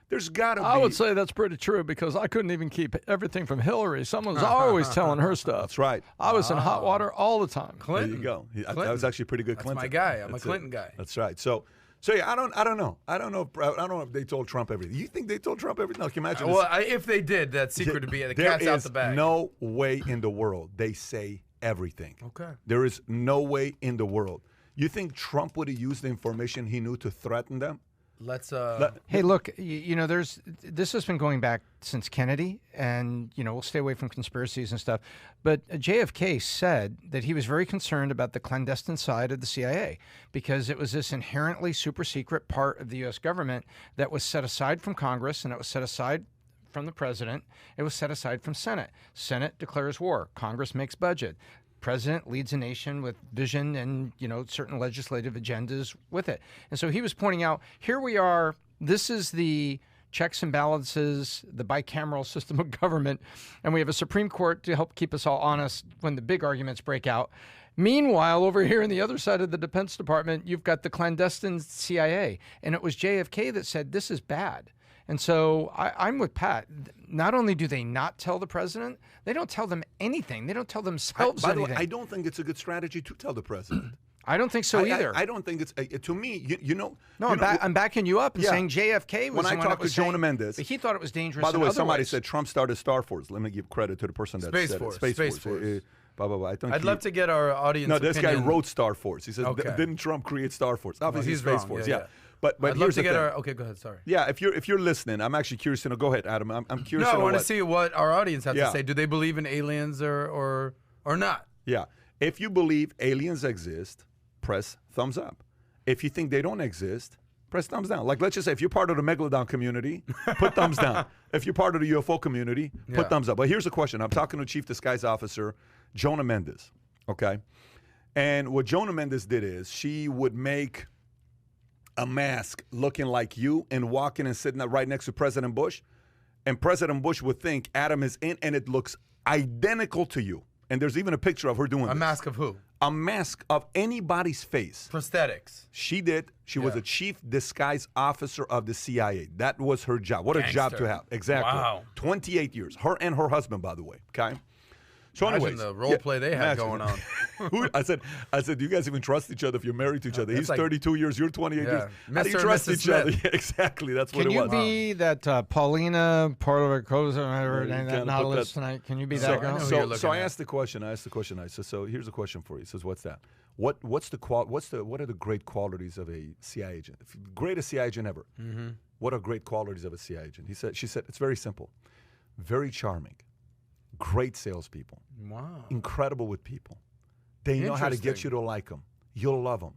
There's got to be. I would say that's pretty true because I couldn't even keep everything from Hillary. Someone's always telling her stuff. That's right. I was in hot water all the time. Clinton. There you go. That Clinton. was actually pretty good. That's Clinton. my guy. I'm That's a Clinton guy. That's right. So yeah, I don't know. I don't know if they told Trump everything. You think they told Trump everything? No, can you imagine? Well, if they did, that secret would be the cat's out the bag. There is no way in the world they say everything. Okay. There is no way in the world. You think Trump would have used the information he knew to threaten them? Let's. Hey, look, this has been going back since Kennedy, and we'll stay away from conspiracies and stuff. But JFK said that he was very concerned about the clandestine side of the CIA because it was this inherently super secret part of the U.S. government that was set aside from Congress, and it was set aside from the president. It was set aside from Senate. Senate declares war. Congress makes budget. President leads a nation with vision and, certain legislative agendas with it. And so he was pointing out, here we are, this is the checks and balances, the bicameral system of government, and we have a Supreme Court to help keep us all honest when the big arguments break out. Meanwhile, over here on the other side of the Defense Department, you've got the clandestine CIA. And it was JFK that said, this is bad. And so I'm with Pat. Not only do they not tell the president, they don't tell them anything. They don't tell themselves By the anything. way, I don't think it's a good strategy to tell the president. I don't think so either. I don't think it's to me. You know. No, I'm backing you up and saying JFK was when I the one talked that was to Jonah saying, Mendes. but he thought it was dangerous. By the way, in somebody ways. said Trump started Star Force. Let me give credit to the person that Space said Force. it. Space Force. Blah, blah, blah. I think I'd love to get our audience. No, this opinion. guy wrote Star Force. He said, Okay. "Didn't Trump create Star Force?" Obviously, he's Space wrong. Force. Yeah, Yeah. yeah. But I'd love here's to the get thing. our. Okay, go ahead. Sorry. Yeah, if you're listening, I'm actually curious to know. Go ahead, Adam. I'm curious. No, to I know want to what- see what our audience has Yeah. to say. Do they believe in aliens or not? Yeah. If you believe aliens exist, press thumbs up. If you think they don't exist, press thumbs down. Like, let's just say if you're part of the Megalodon community, put thumbs down. If you're part of the UFO community, put Yeah. thumbs up. But here's the question. I'm talking to Chief Disguise Officer Jonah Mendes, okay? And what Jonah Mendes did is she would make a mask looking like you and walking and sitting right next to President Bush. And President Bush would think Adam is in, and it looks identical to you. And there's even a picture of her doing A this. mask of who? A mask of anybody's face. Prosthetics. She did. She was Yeah. a chief disguise officer of the CIA. That was her job. What a job to Gangster. have. Exactly. Wow. 28 years. Her and her husband, by the way. Okay. So Imagine anyways, the role play they had imagine. going on. I said, do you guys even trust each other if you're married to each other? It's He's like- 32 years, you're 28 Yeah. years. How do you Mr. and trust Mrs. each other? Smith. Yeah, exactly. That's what Can it you was. be that Paulina Portocosa or whatever you that kinda put Nautilus that- tonight? Can you be So, that I girl? know who you're looking so I at. asked the question. I said, so here's a question for you. He says, what's that? What are the great qualities of a CIA agent? Greatest CIA agent ever. Mm-hmm. What are great qualities of a CIA agent? She said, it's very simple. Very charming. Great salespeople. Wow. Incredible with people. They know how to get Interesting. you to like them. You'll love them.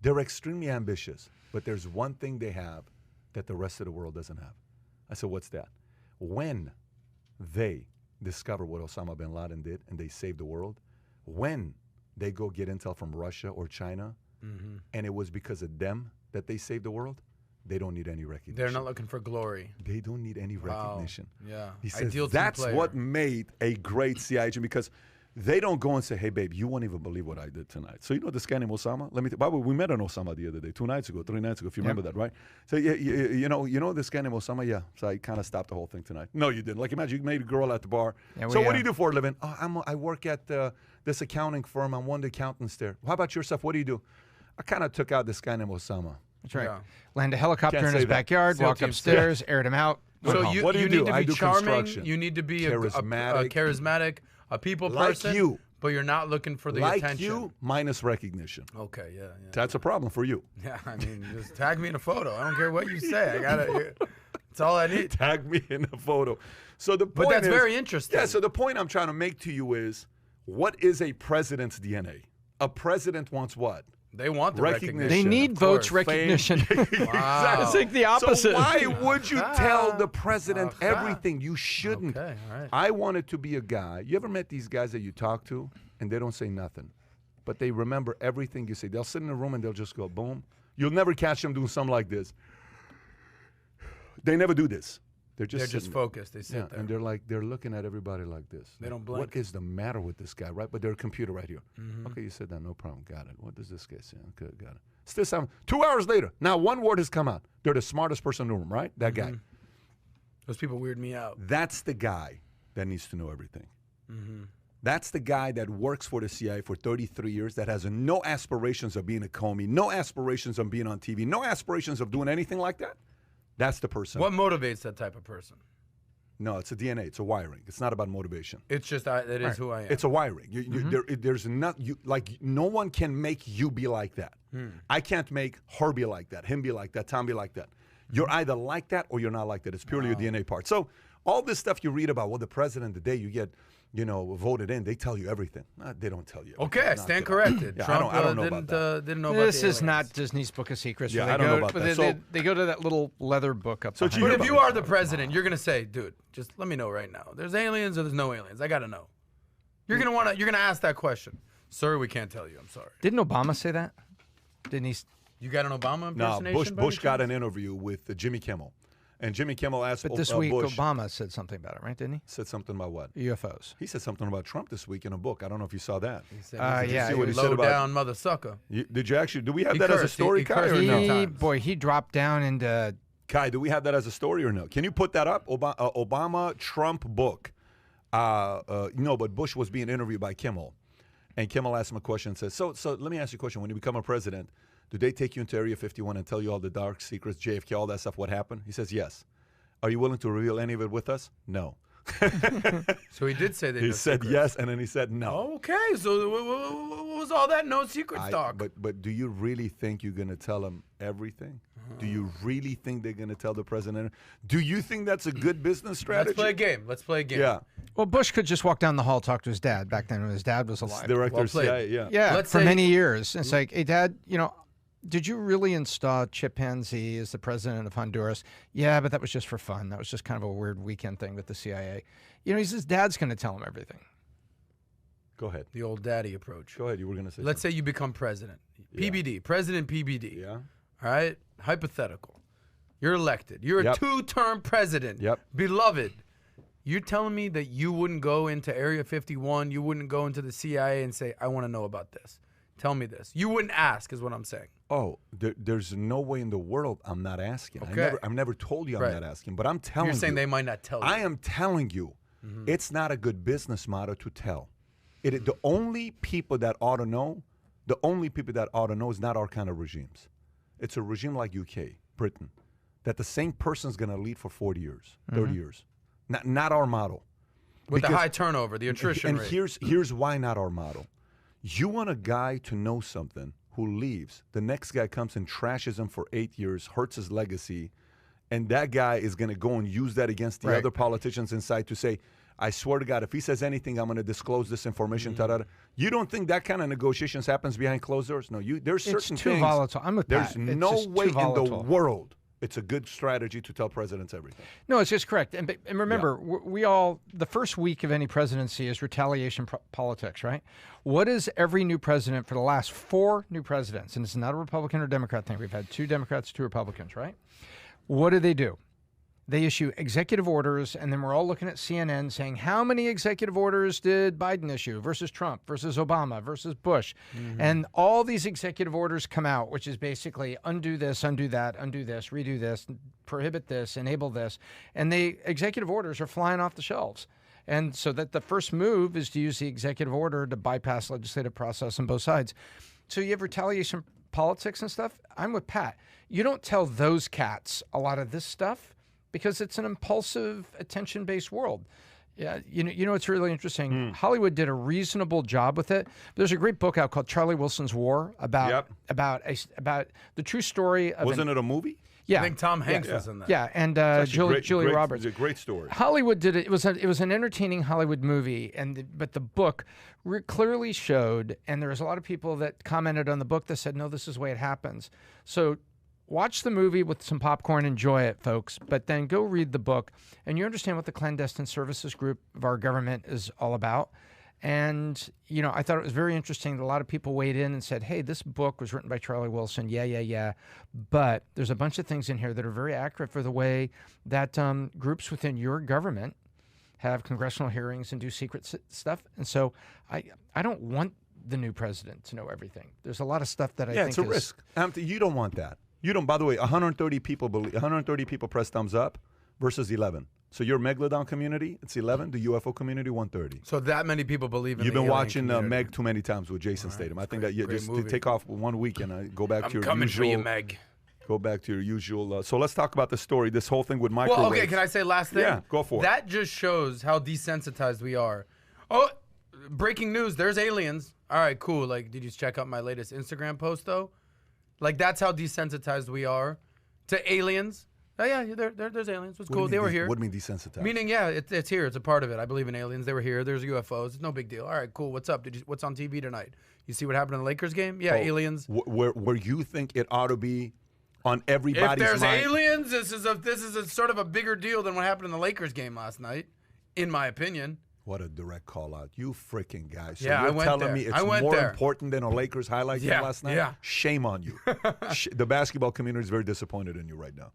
They're extremely ambitious, but there's one thing they have that the rest of the world doesn't have. I said, what's that? When they discover what Osama bin Laden did and they saved the world, when they go get intel from Russia or China, Mm-hmm. and it was because of them that they saved the world, they don't need any recognition. They're not looking for glory. They don't need any Wow. recognition. Yeah. He says Ideal team that's player. what made a great CIA agent, because they don't go and say, hey, babe, you won't even believe what I did tonight. So you know this guy named Osama? Let me by the way, we met an Osama the other day, 3 nights ago, if you remember that, right? So yeah, you know this guy named Osama? Yeah. So I kind of stopped the whole thing tonight. No, you didn't. Like, imagine you made a girl at the bar. Yeah, So we, what do you do for a living? Oh, I work at this accounting firm. I'm one of the accountants there. How about yourself? What do you do? I kind of took out this guy named Osama. That's right. Yeah. Land a helicopter Can't in say his that. backyard, SEAL walk team upstairs, aired him out. So Uh-huh. you, What do you you need do? to I be do charming. construction. You need to be Charismatic. charismatic, a people Like person. you. But you're not looking for the Like attention. you, minus recognition. Okay, yeah. That's a problem for you. Yeah, I mean, just tag me in a photo. I don't care what you say. I gotta. That's all I need. Tag me in a photo. So the point But that's is, very interesting. Yeah. So the point I'm trying to make to you is, what is a president's DNA? A president wants what? They want the Recognition. recognition. They need of votes course. recognition. Wow. I think the So opposite. why would you tell the president Okay. everything? You shouldn't. Okay, all right. I wanted to be a guy. You ever met these guys that you talk to and they don't say nothing, but they remember everything you say? They'll sit in a room and they'll just go boom. You'll never catch them doing something like this. They never do this. They're They're just just sitting there. focused. They sit Yeah, there. and they're looking at everybody like this. They don't What blink. is the matter with this guy, right? But they're a computer right here. Mm-hmm. Okay, you said that, no problem. Got it. What does this guy say? Okay, got it. Still sound 2 hours later. Now one word has come out. They're the smartest person in the room, right? That guy. Those people weird me out. That's the guy that needs to know everything. Mm-hmm. That's the guy that works for the CIA for 33 years, that has no aspirations of being a Comey, no aspirations of being on TV, no aspirations of doing anything like that. That's the person. What motivates that type of person? No, it's a DNA. It's a wiring. It's not about motivation. It's just it is who I am. It's a wiring. There's not no one can make you be like that. I can't make her be like that, him be like that, Tom be like that. You're either like that or you're not like that. It's purely your DNA part. So all this stuff you read about, well, the president, the day you get, voted in, they tell you everything. They don't tell you. okay, I Not stand that. corrected. Yeah, Trump I don't know about that. didn't know about This the is not aliens. Disney's Book of Secrets. Yeah, where I they don't know go- about that. They, So- they go to that little leather book up So behind. you But hear if you about are the president, you're gonna say, dude, just let me know right now. There's aliens or there's no aliens. I gotta know. You're gonna ask that question. Sir, we can't tell you. I'm sorry. Didn't Obama say that? Didn't he? You got an Obama No, impersonation? Bush got an interview with Jimmy Kimmel. And Jimmy Kimmel asked But this week Bush, Obama said something about it, right? Didn't he? said something about what? UFOs. He said something about Trump this week in a book. I don't know if you saw that. Yeah, see what he low said about- down mother sucker. Did you actually? Do we have He that as a cursed. story, He Kai, cursed or me. no? He- He, times. boy, he dropped down into. Kai, do we have that as a story or no? Can you put that up? Obama Trump book. No, but Bush was being interviewed by Kimmel. And Kimmel asked him a question and says, so let me ask you a question. When you become a president, do they take you into Area 51 and tell you all the dark secrets, JFK, all that stuff, what happened? He says, yes. Are you willing to reveal any of it with us? No. So he did say that. He said yes, and then he said no. Okay, so what was all that no secrets talk? But do you really think you're going to tell them everything? Do you really think they're going to tell the president? Do you think that's a good business strategy? Let's play a game. Yeah. Well, Bush could just walk down the hall, talk to his dad back then when his dad was alive. Director of played. CIA, yeah. Yeah, Let's for say- many years. It's like, hey, Dad, did you really install Chimpanzee as the president of Honduras? Yeah, but that was just for fun. That was just kind of a weird weekend thing with the CIA. His dad's going to tell him everything. Go ahead. The old daddy approach. Go ahead. You were going to say Let's say you become president. PBD, President PBD. Yeah. All right? Hypothetical. You're elected. You're a Yep. 2-term president. Yep. Beloved. You're telling me that you wouldn't go into Area 51, you wouldn't go into the CIA and say, I want to know about this. Tell me this. You wouldn't ask is what I'm saying. Oh, there's no way in the world I'm not asking. Okay. I've never told you I'm Right. not asking, but I'm telling you. You're saying they might not tell you. I am telling you, it's not a good business model to tell. The only people that ought to know, is not our kind of regimes. It's a regime like UK, Britain, that the same person's going to lead for 40 years, 30 years. Not our model. With the Because- high turnover, the attrition rate. And here's why not our model. You want a guy to know something who leaves. The next guy comes and trashes him for 8 years, hurts his legacy, and that guy is going to go and use that against the Right. other politicians inside to say, I swear to God, if he says anything, I'm going to disclose this information. Ta-da-da. You don't think that kind of negotiations happens behind closed doors? No, there's certain It's too things. volatile. I'm with There's Pat. It's no just way too in the volatile. world it's a good strategy to tell presidents everything. No, it's just correct. And remember, we all, the first week of any presidency is retaliation politics, right? What is every new president for the last 4 new presidents, and it's not a Republican or Democrat thing. We've had 2 Democrats, 2 Republicans, right? What do? They issue executive orders, and then we're all looking at CNN saying, how many executive orders did Biden issue versus Trump versus Obama versus Bush? And all these executive orders come out, which is basically undo this, undo that, undo this, redo this, prohibit this, enable this. And the executive orders are flying off the shelves. And so that the first move is to use the executive order to bypass legislative process on both sides. So you have retaliation politics and stuff. I'm with Pat. You don't tell those cats a lot of this stuff, because it's an impulsive, attention-based world. Yeah, it's really interesting. Hollywood did a reasonable job with it. There's a great book out called Charlie Wilson's War about the true story of. Wasn't it a movie? Yeah, I think Tom Hanks was in that. yeah, and Actually, Julia Roberts. It's a great story. Hollywood did it. It was an entertaining Hollywood movie, but the book clearly showed, and there was a lot of people that commented on the book that said, "No, this is the way it happens." So. Watch the movie with some popcorn, enjoy it, folks, but then go read the book, and you understand what the clandestine services group of our government is all about. And, I thought it was very interesting that a lot of people weighed in and said, hey, this book was written by Charlie Wilson. Yeah. But there's a bunch of things in here that are very accurate for the way that groups within your government have congressional hearings and do secret stuff. And so I don't want the new president to know everything. There's a lot of stuff that I think it's a risk. You don't want that. You don't. By the way, 130 people press thumbs up versus 11. So your Megalodon community, it's 11. The UFO community, 130. So that many people believe in You've the been alien watching community. Meg too many times with Jason Statham. I think that you great just movie. take off 1 week and go back to your coming usual. for you, Meg. Go back to your usual. So let's talk about the story. This whole thing with microwaves. Well, okay, can I say last thing? Yeah, go for it. That just shows how desensitized we are. Oh, breaking news, there's aliens. All right, cool. Like, did you check out my latest Instagram post, though? Like, that's how desensitized we are to aliens. Oh, yeah, there's aliens. It's cool. They were here. What do you mean desensitized? Meaning, yeah, it's here. It's a part of it. I believe in aliens. They were here. There's UFOs. It's no big deal. All right, cool. What's up? What's on TV tonight? You see what happened in the Lakers game? Yeah, aliens. Where you think it ought to be on everybody's If there's mind. aliens, this is a sort of a bigger deal than what happened in the Lakers game last night, in my opinion. What a direct call out. You freaking guy. So Yeah, I you're went telling there. me I it's went more there. important than a Lakers highlight game Yeah, last night? yeah. Shame on you. The basketball community is very disappointed in you right now.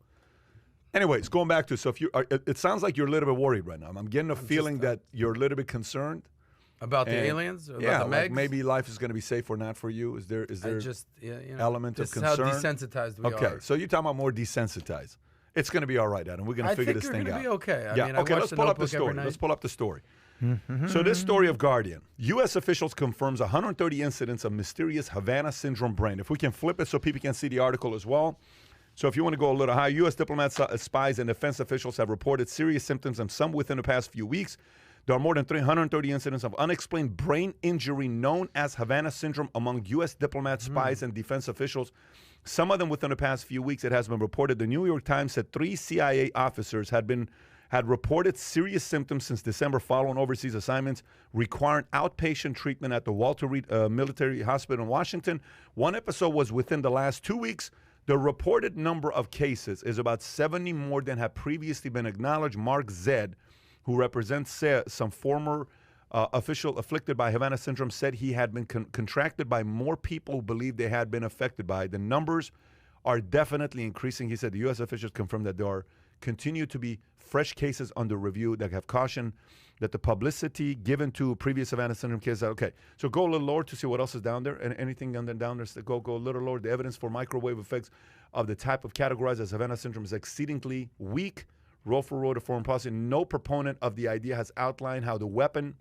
Anyways, going back to, so if you, it sounds like you're a little bit worried right now. I'm getting a feeling that you're a little bit concerned. About the And, aliens? Or yeah, about the like Megs? maybe life is going to be safe or not for you. Is there element of this concern? is how desensitized we Okay, are. so you're talking about more desensitized. It's going to be all right, Adam. We're going to figure this thing out. I think we're going to be okay. I Yeah, mean, okay, I watch let's The pull up the Notebook every story. night. Let's pull up the story. So this story of Guardian. U.S. officials confirms 130 incidents of mysterious Havana syndrome brain. If we can flip it so people can see the article as well. So if you want to go a little higher, U.S. diplomats, spies, and defense officials have reported serious symptoms, and some within the past few weeks. There are more than 330 incidents of unexplained brain injury known as Havana syndrome among U.S. diplomats, spies, and defense officials. Some of them within the past few weeks, it has been reported. The New York Times said 3 CIA officers had reported serious symptoms since December following overseas assignments requiring outpatient treatment at the Walter Reed Military Hospital in Washington. One episode was within the last 2 weeks. The reported number of cases is about 70 more than had previously been acknowledged. Mark Zed, who represents some former official afflicted by Havana syndrome, said he had been contracted by more people who believed they had been affected by it. The numbers are definitely increasing. He said the U.S. officials confirmed that there are continue to be fresh cases under review that have cautioned that the publicity given to previous Havana syndrome cases. Okay, so go a little lower to see what else is down there. And anything down there, go a little lower. The evidence for microwave effects of the type of categorized as Havana syndrome is exceedingly weak. Roll for roll to foreign policy. No proponent of the idea has outlined how the weapon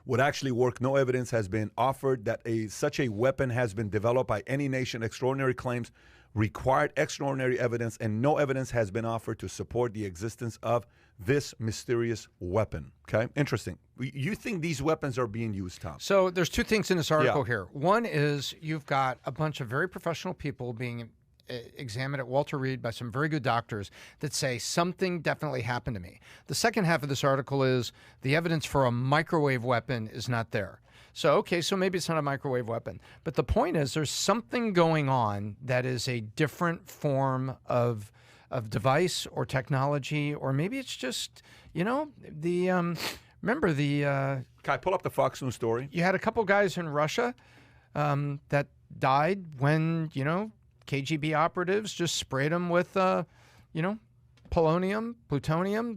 would actually work. No evidence has been offered that such a weapon has been developed by any nation. Extraordinary claims required extraordinary evidence, and no evidence has been offered to support the existence of this mysterious weapon. Okay, interesting. You think these weapons are being used, Tom? So there's 2 things in this article here. One is you've got a bunch of very professional people being examined at Walter Reed by some very good doctors that say something definitely happened to me. The second half of this article is the evidence for a microwave weapon is not there. So, okay, so maybe it's not a microwave weapon. But the point is there's something going on that is a different form of device or technology, or maybe it's just, remember the... Can I pull up the Fox News story? You had a couple guys in Russia that died when, KGB operatives just sprayed them with, plutonium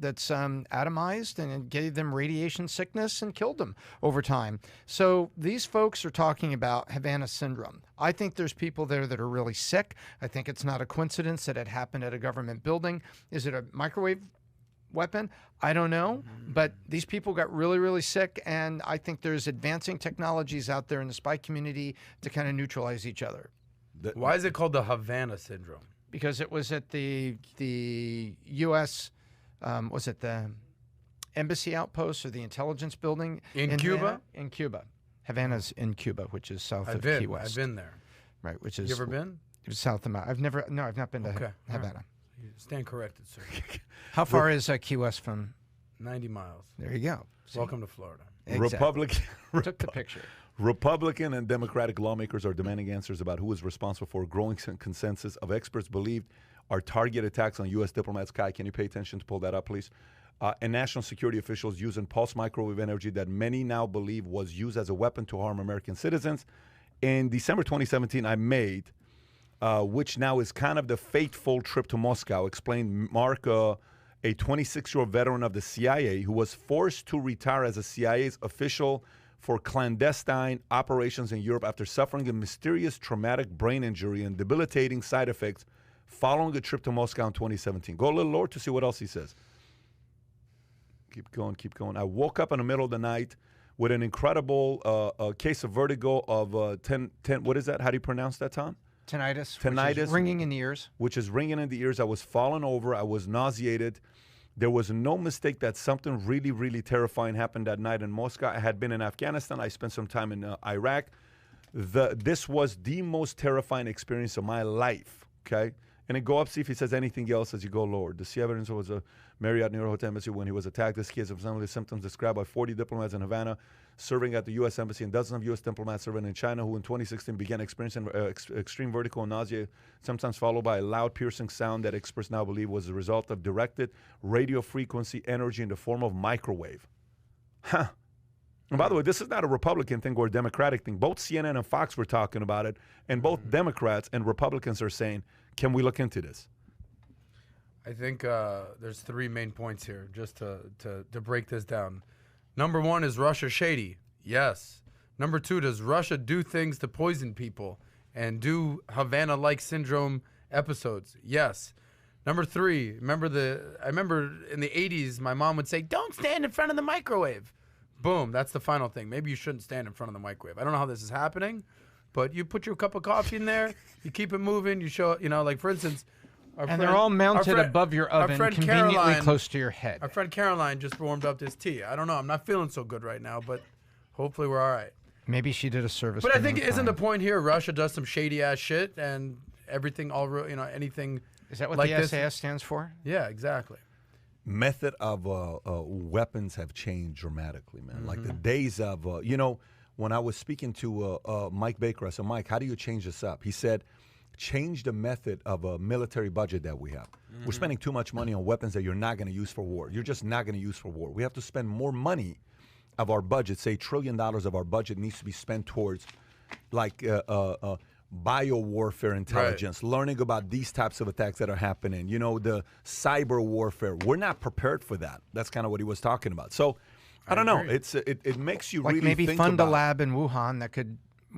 that's atomized, and it gave them radiation sickness and killed them over time. So these folks are talking about Havana syndrome. I think there's people there that are really sick. I think it's not a coincidence that it happened at a government building. Is it a microwave weapon? I don't know, but these people got really, really sick, and I think there's advancing technologies out there in the spy community to kind of neutralize each other. Why is it called the Havana syndrome? Because it was at the U.S., was it the embassy outpost or the intelligence building? In Cuba? Havana? In Cuba. Havana's in Cuba, which is south of Key West. I've been there. Right, which is... You ever been? South of I've not been to Havana. Right. You stand corrected, sir. How far is Key West from... 90 miles. There you go. See? Welcome to Florida. Exactly. Took the picture. Republican and Democratic lawmakers are demanding answers about who is responsible for a growing consensus of experts believed are target attacks on U.S. diplomats. Kai, can you pay attention to pull that up, please? And national security officials using pulse microwave energy that many now believe was used as a weapon to harm American citizens. In December 2017, I made, which now is kind of the fateful trip to Moscow, explained Mark, a 26-year-old veteran of the CIA who was forced to retire as a CIA's official for clandestine operations in Europe after suffering a mysterious traumatic brain injury and debilitating side effects following a trip to Moscow in 2017. Go a little lower to see what else he says. Keep going, keep going. I woke up in the middle of the night with an incredible case of vertigo of what is that? How do you pronounce that, Tom? Tinnitus. Tinnitus. Which is ringing in the ears. Which is ringing in the ears. I was falling over. I was nauseated. There was no mistake that something really, really terrifying happened that night in Moscow. I had been in Afghanistan. I spent some time in Iraq. This was the most terrifying experience of my life, okay? And then go up, see if he says anything else as you go lower. The sea evidence was a Marriott near Hotel Embassy when he was attacked. This case of some of the symptoms described by 40 diplomats in Havana serving at the U.S. Embassy and dozens of U.S. diplomats serving in China who in 2016 began experiencing extreme vertigo and nausea, sometimes followed by a loud piercing sound that experts now believe was the result of directed radio frequency energy in the form of microwave. Huh. And by the way, this is not a Republican thing or a Democratic thing. Both CNN and Fox were talking about it, and both Democrats and Republicans are saying, can we look into this? I think there's 3 main points here, just to break this down. Number 1, is Russia shady? Yes. Number 2, does Russia do things to poison people and do Havana-like syndrome episodes? Yes. Number 3, I remember in the 80s, my mom would say, don't stand in front of the microwave. Boom, that's the final thing. Maybe you shouldn't stand in front of the microwave. I don't know how this is happening, but you put your cup of coffee in there, you keep it moving, you show, like for instance, they're all mounted above your oven, conveniently close to your head. Our friend Caroline just warmed up this tea. I don't know, I'm not feeling so good right now, but hopefully we're all right. Maybe she did a service. But I think isn't the point here Russia does some shady ass shit and everything anything. Is that what like the this? SAS stands for? Yeah, exactly. Method of weapons have changed dramatically, man. Like the days of, when I was speaking to Mike Baker, I said, Mike, how do you change this up? He said, change the method of a military budget that we have. We're spending too much money on weapons that you're not going to use for war. You're just not going to use for war. We have to spend more money of our budget, say $1 trillion of our budget needs to be spent towards like bio-warfare intelligence, learning about these types of attacks that are happening, the cyber warfare. We're not prepared for that. That's kind of what he was talking about. So I don't know. It makes you like really maybe think fund a about lab in Wuhan that could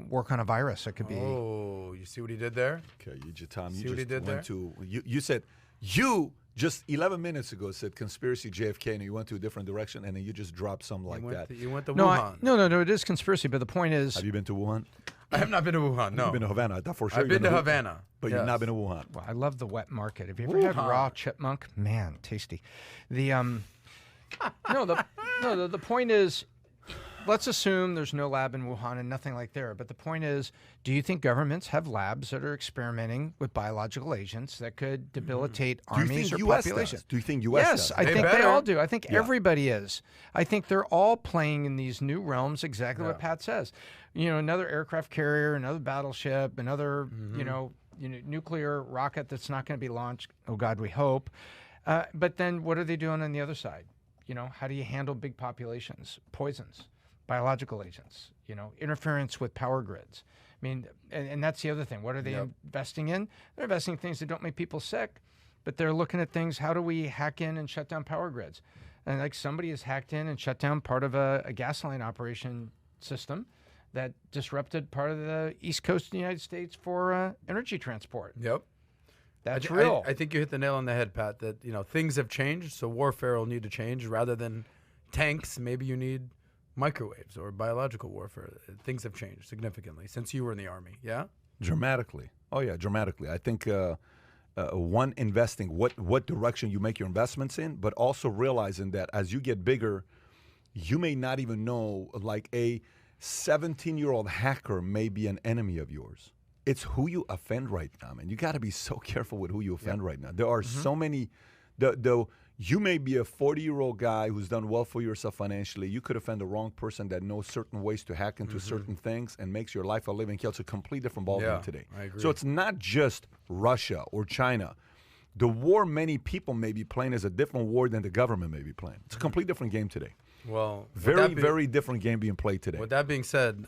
work on a virus. It could be. Oh, you see what he did there? Okay, Tom, See you what he just did went to, you said, you just 11 minutes ago said conspiracy JFK, and you went to a different direction, and then you just dropped something like that. You went to No, Wuhan. no, it is conspiracy, but the point is. Have you been to Wuhan? I have not been to Wuhan, no. You've been to Havana. I thought for sure I've been to Havana. But you've not been to Wuhan. Well, I love the wet market. Have you ever had raw chipmunk? Man, tasty. The the point is, let's assume there's no lab in Wuhan and nothing like there. But the point is, do you think governments have labs that are experimenting with biological agents that could debilitate armies or populations? Do you think U.S. Yes, does? I think they all do. I think everybody is. I think they're all playing in these new realms, exactly what Pat says. Another aircraft carrier, another battleship, another, nuclear rocket that's not going to be launched. Oh, God, we hope. But then what are they doing on the other side? How do you handle big populations? Poisons, biological agents, interference with power grids. I mean, and that's the other thing. What are they investing in? They're investing in things that don't make people sick, but they're looking at things, how do we hack in and shut down power grids? And like somebody has hacked in and shut down part of a gas line operation system that disrupted part of the East Coast of the United States for energy transport. Yep. That's real. I think you hit the nail on the head, Pat, that, things have changed, so warfare will need to change. Rather than tanks, maybe you need microwaves or biological warfare. Things have changed significantly since you were in the Army, yeah? Dramatically. Oh, yeah, dramatically. I think, investing, what direction you make your investments in, but also realizing that as you get bigger, you may not even know, like a 17-year-old hacker may be an enemy of yours. It's who you offend right now, man. You got to be so careful with who you offend right now. There are so many. You may be a 40-year-old guy who's done well for yourself financially. You could offend the wrong person that knows certain ways to hack into certain things and makes your life a living hell. It's a complete different ballgame today. I agree. So it's not just Russia or China. The war many people may be playing is a different war than the government may be playing. It's a complete different game today. Well, very different game being played today. With that being said,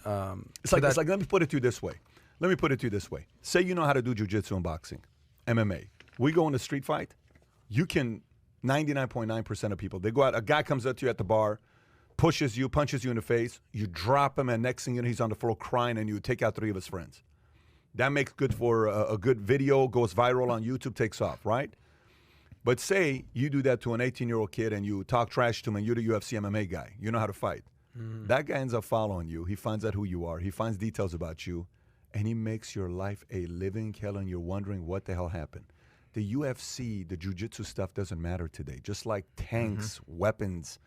it's like let me put it to you this way. Say you know how to do jiu-jitsu and boxing, MMA. We go in a street fight. You can 99.9% of people, they go out, a guy comes up to you at the bar, pushes you, punches you in the face, you drop him, and next thing you know, he's on the floor crying, and you take out 3 of his friends. That makes good for a good video, goes viral on YouTube, takes off, right? But say you do that to an 18-year-old kid and you talk trash to him and you're the UFC MMA guy. You know how to fight. That guy ends up following you. He finds out who you are. He finds details about you. And he makes your life a living hell and you're wondering what the hell happened. The UFC, the jiu-jitsu stuff doesn't matter today. Just like tanks, weapons,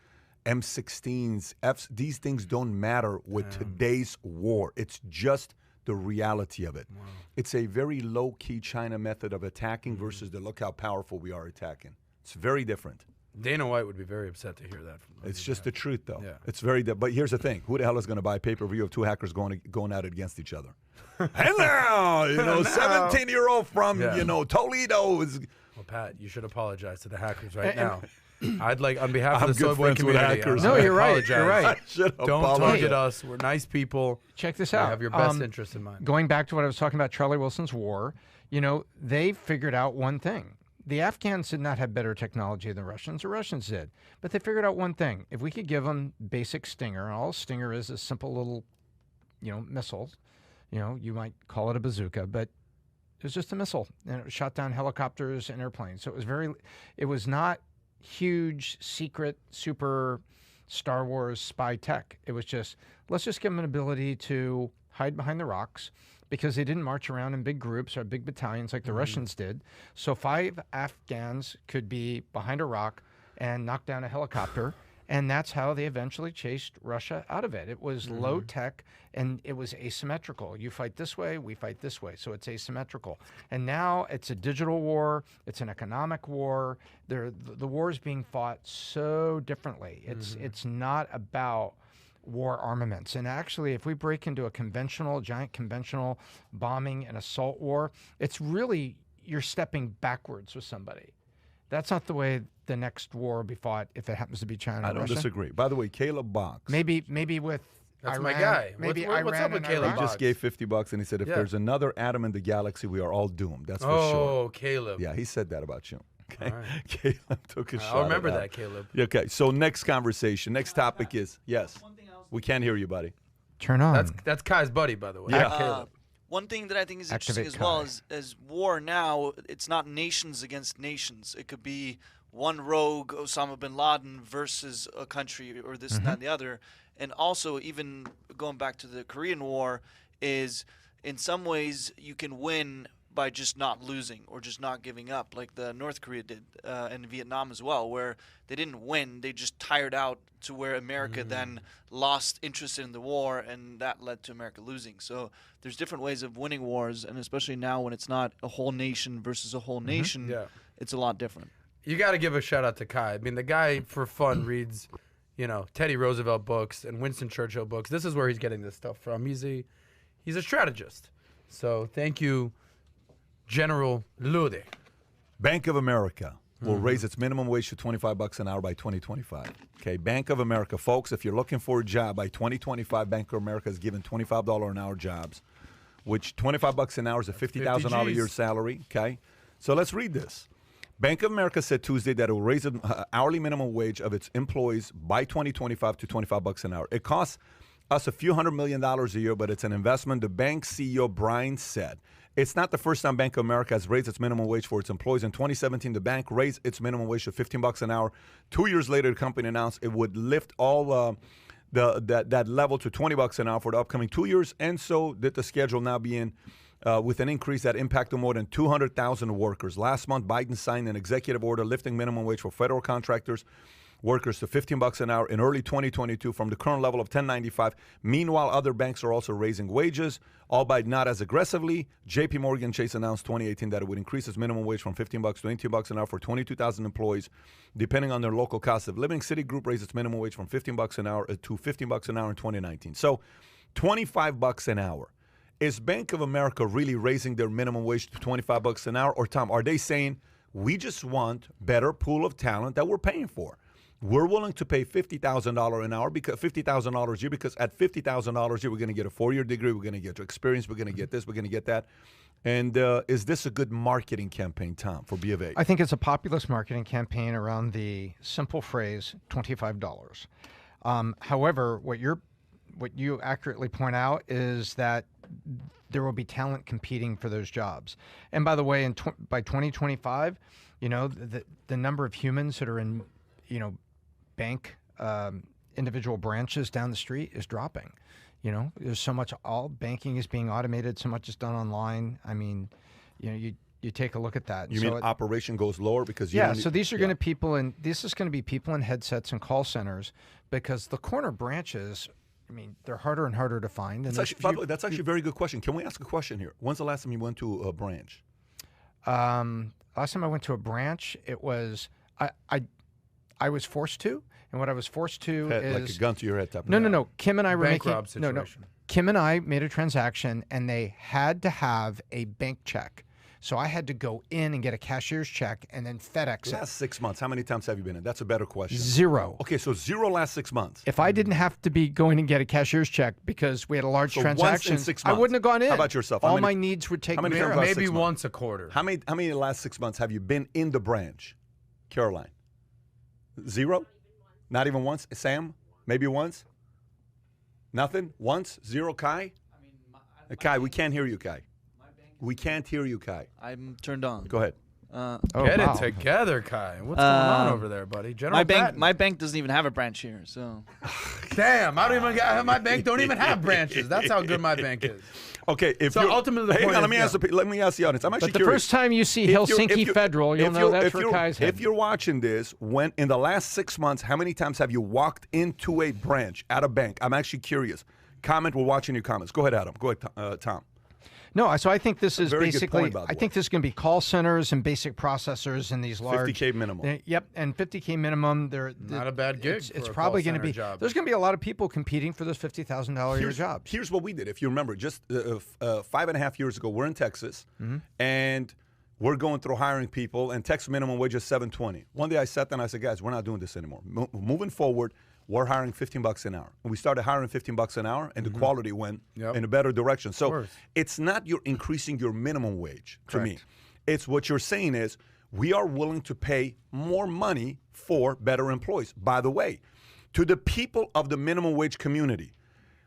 M16s, Fs, these things don't matter with today's war. It's just the reality of it. Wow. It's a very low-key China method of attacking versus the look how powerful we are attacking. It's very different. Dana White would be very upset to hear that. It's just the truth, though. Yeah. It's very. But here's the thing: who the hell is going to buy a pay-per-view of 2 hackers going at it against each other? Hello, 17-year-old from Toledo is. Well, Pat, you should apologize to the hackers right now. I'd like, on behalf of the Soy Boy community, no, you're right. You're right. Don't target us. We're nice people. Check this out. We have your best interests in mind. Going back to what I was talking about, Charlie Wilson's war. They figured out one thing. The Afghans did not have better technology than the Russians did. But they figured out one thing. If we could give them basic Stinger, and all Stinger is simple little, missiles. You might call it a bazooka, but was just a missile, and it shot down helicopters and airplanes. So it was not huge, secret, super Star Wars spy tech. It was just, let's just give them an ability to hide behind the rocks, because they didn't march around in big groups or big battalions like the Russians did. So 5 Afghans could be behind a rock and knock down a helicopter. And that's how they eventually chased Russia out of it. It was low tech, and it was asymmetrical. You fight this way, we fight this way. So it's asymmetrical. And now it's a digital war. It's an economic war. The war is being fought so differently. It's not about war armaments. And actually, if we break into a giant conventional bombing and assault war, it's really, you're stepping backwards with somebody. That's not the way the next war will be fought if it happens to be China. I don't disagree. By the way, Caleb Box. Maybe with That's Iran, my guy. Maybe What's Iran up with and Caleb Iraq. He just gave $50 and he said, if Yeah. there's another atom in the galaxy, we are all doomed. That's for Oh, sure. Caleb. Yeah, he said that about you. Okay. All right. Caleb took a shot. I'll remember at that, Caleb. Okay, so next conversation, next topic is, yes. We can't hear you, buddy. Turn on. That's Kai's buddy, by the way. Yeah. Caleb. One thing that I think is Activate interesting as well Kai. is war now, it's not nations against nations. It could be one rogue Osama bin Laden versus a country or this and that and the other. And also, even going back to the Korean War, is in some ways you can win by just not losing or just not giving up, like the North Korea did in Vietnam as well, where they didn't win, they just tired out, to where America then lost interest in the war, and that led to America losing. So there's different ways of winning wars, and especially now when it's not a whole nation versus a whole nation, Yeah. it's a lot different. You got to give a shout out to Kai. I mean, the guy for fun reads, Teddy Roosevelt books and Winston Churchill books. This is where he's getting this stuff from. He's a strategist. So thank you, General Lude. Bank of America will raise its minimum wage to $25 an hour by 2025. Okay, Bank of America, folks, if you're looking for a job by 2025, Bank of America is giving $25 an hour jobs, which $25 an hour is a $50,000 a year salary. Okay, so let's read this. Bank of America said Tuesday that it will raise the hourly minimum wage of its employees by 2025 to $25 an hour. It costs us a few $100 million a year, but it's an investment. The bank CEO, Brian, said. It's not the first time Bank of America has raised its minimum wage for its employees. In 2017, the bank raised its minimum wage to $15 an hour. 2 years later, the company announced it would lift all that level to $20 an hour for the upcoming 2 years, and so did the schedule now being with an increase that impacted more than 200,000 workers. Last month, Biden signed an executive order lifting minimum wage for federal contractors workers to $15 an hour in early 2022 from the current level of $10.95. Meanwhile, other banks are also raising wages, albeit not as aggressively. JP Morgan Chase announced 2018 that it would increase its minimum wage from $15 to $18 an hour for 22,000 employees, depending on their local cost of living. Citigroup raised its minimum wage from $15 an hour to $15 an hour in 2019. So $25 an hour. Is Bank of America really raising their minimum wage to $25 an hour? Or, Tom, are they saying, we just want better pool of talent that we're paying for? We're willing to pay $50,000 an hour, because $50,000 a year, because at $50,000 a year, we're going to get a 4-year degree, we're going to get experience, we're going to get this, we're going to get that. And is this a good marketing campaign, Tom, for B of A? I think it's a populist marketing campaign around the simple phrase $25. However, what you accurately point out is that there will be talent competing for those jobs. And by the way, by 2025, the number of humans that are in bank individual branches down the street is dropping. There's so much, all banking is being automated, so much is done online. I mean, you take a look at that. You mean operation goes lower because you so these are going to this is going to be people in headsets and call centers, because the corner branches, I mean, they're harder and harder to find. And by the way, that's actually a very good question. Can we ask a question here? When's the last time you went to a branch? Last time I went to a branch, it was I was forced to, and what I was forced to is like a gun to your head type. No. Kim and I were Bank making rob situation. Kim and I made a transaction, and they had to have a bank check. So I had to go in and get a cashier's check and then FedEx it. Last 6 months, how many times have you been in? That's a better question. 0. Okay, so 0 last 6 months. If I didn't have to be going and get a cashier's check because we had a large So transaction, once in 6 I months. wouldn't have gone in. How about yourself? All my needs were taken many care times of. last Maybe 6 months? once a quarter. How many in the last 6 months have you been in the branch, Caroline? 0? Not even once? Sam? Maybe once? Nothing? Once? 0, Kai? Kai, we can't hear you, Kai. My bank We can't hear you, Kai. I'm turned on. Go ahead. Get it together, Kai. What's going on over there, buddy? General Patton. My bank doesn't even have a branch here, so. Damn, I don't even got my bank. Don't even have branches. That's how good my bank is. Okay, if So you're, ultimately, the hang point on, is, let me ask the audience. I'm actually But the curious. first time you see Helsinki Federal, you'll know that's where Kai's headed. If you're watching this, when in the last 6 months, how many times have you walked into a branch at a bank? I'm actually curious. Comment. We're watching your comments. Go ahead, Adam. Go ahead, Tom. No, so I think this is Very good basically, point, by the I think this is going to be call centers and basic processors in these large. 50K minimum. Yep, and 50K minimum. Not a bad gig. It's for a probably call going to center be. job. There's going to be a lot of people competing for those $50,000 a year jobs. Here's what we did. If you remember, just 5.5 years ago, we're in Texas, and we're going through hiring people, and Texas minimum wage is $7.20. One day I sat there and I said, guys, we're not doing this anymore. Moving forward, we're hiring $15 an hour. And we started hiring $15 an hour, and the quality went in a better direction. So it's not you're increasing your minimum wage to me. It's what you're saying is we are willing to pay more money for better employees. By the way, to the people of the minimum wage community,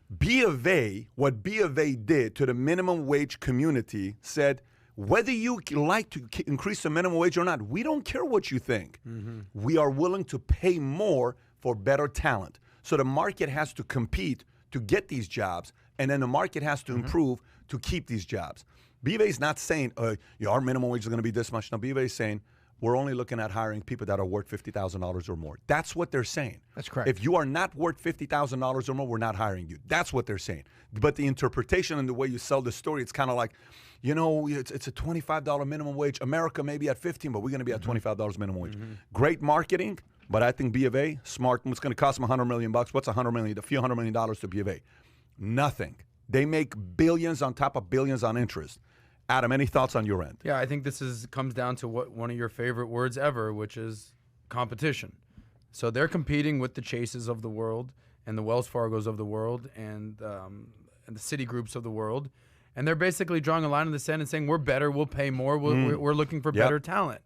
what B of A did to the minimum wage community said, whether you like to increase the minimum wage or not, we don't care what you think. We are willing to pay more for better talent. So the market has to compete to get these jobs, and then the market has to improve to keep these jobs. B of A is not saying, our minimum wage is going to be this much. No, B of A is saying, we're only looking at hiring people that are worth $50,000 or more. That's what they're saying. That's correct. If you are not worth $50,000 or more, we're not hiring you. That's what they're saying. But the interpretation and the way you sell the story, it's kind of like, it's a $25 minimum wage. America may be at $15, but we're going to be at $25 minimum wage. Great marketing, but I think B of A, smart. It's going to cost them $100 million. What's $100 million? A few $100 million to B of A. Nothing. They make billions on top of billions on interest. Adam, any thoughts on your end? Yeah, I think this comes down to one of your favorite words ever, which is competition. So they're competing with the Chases of the world and the Wells Fargos of the world and the Citigroups of the world, and they're basically drawing a line in the sand and saying we're better, we'll pay more, we're looking for better talent.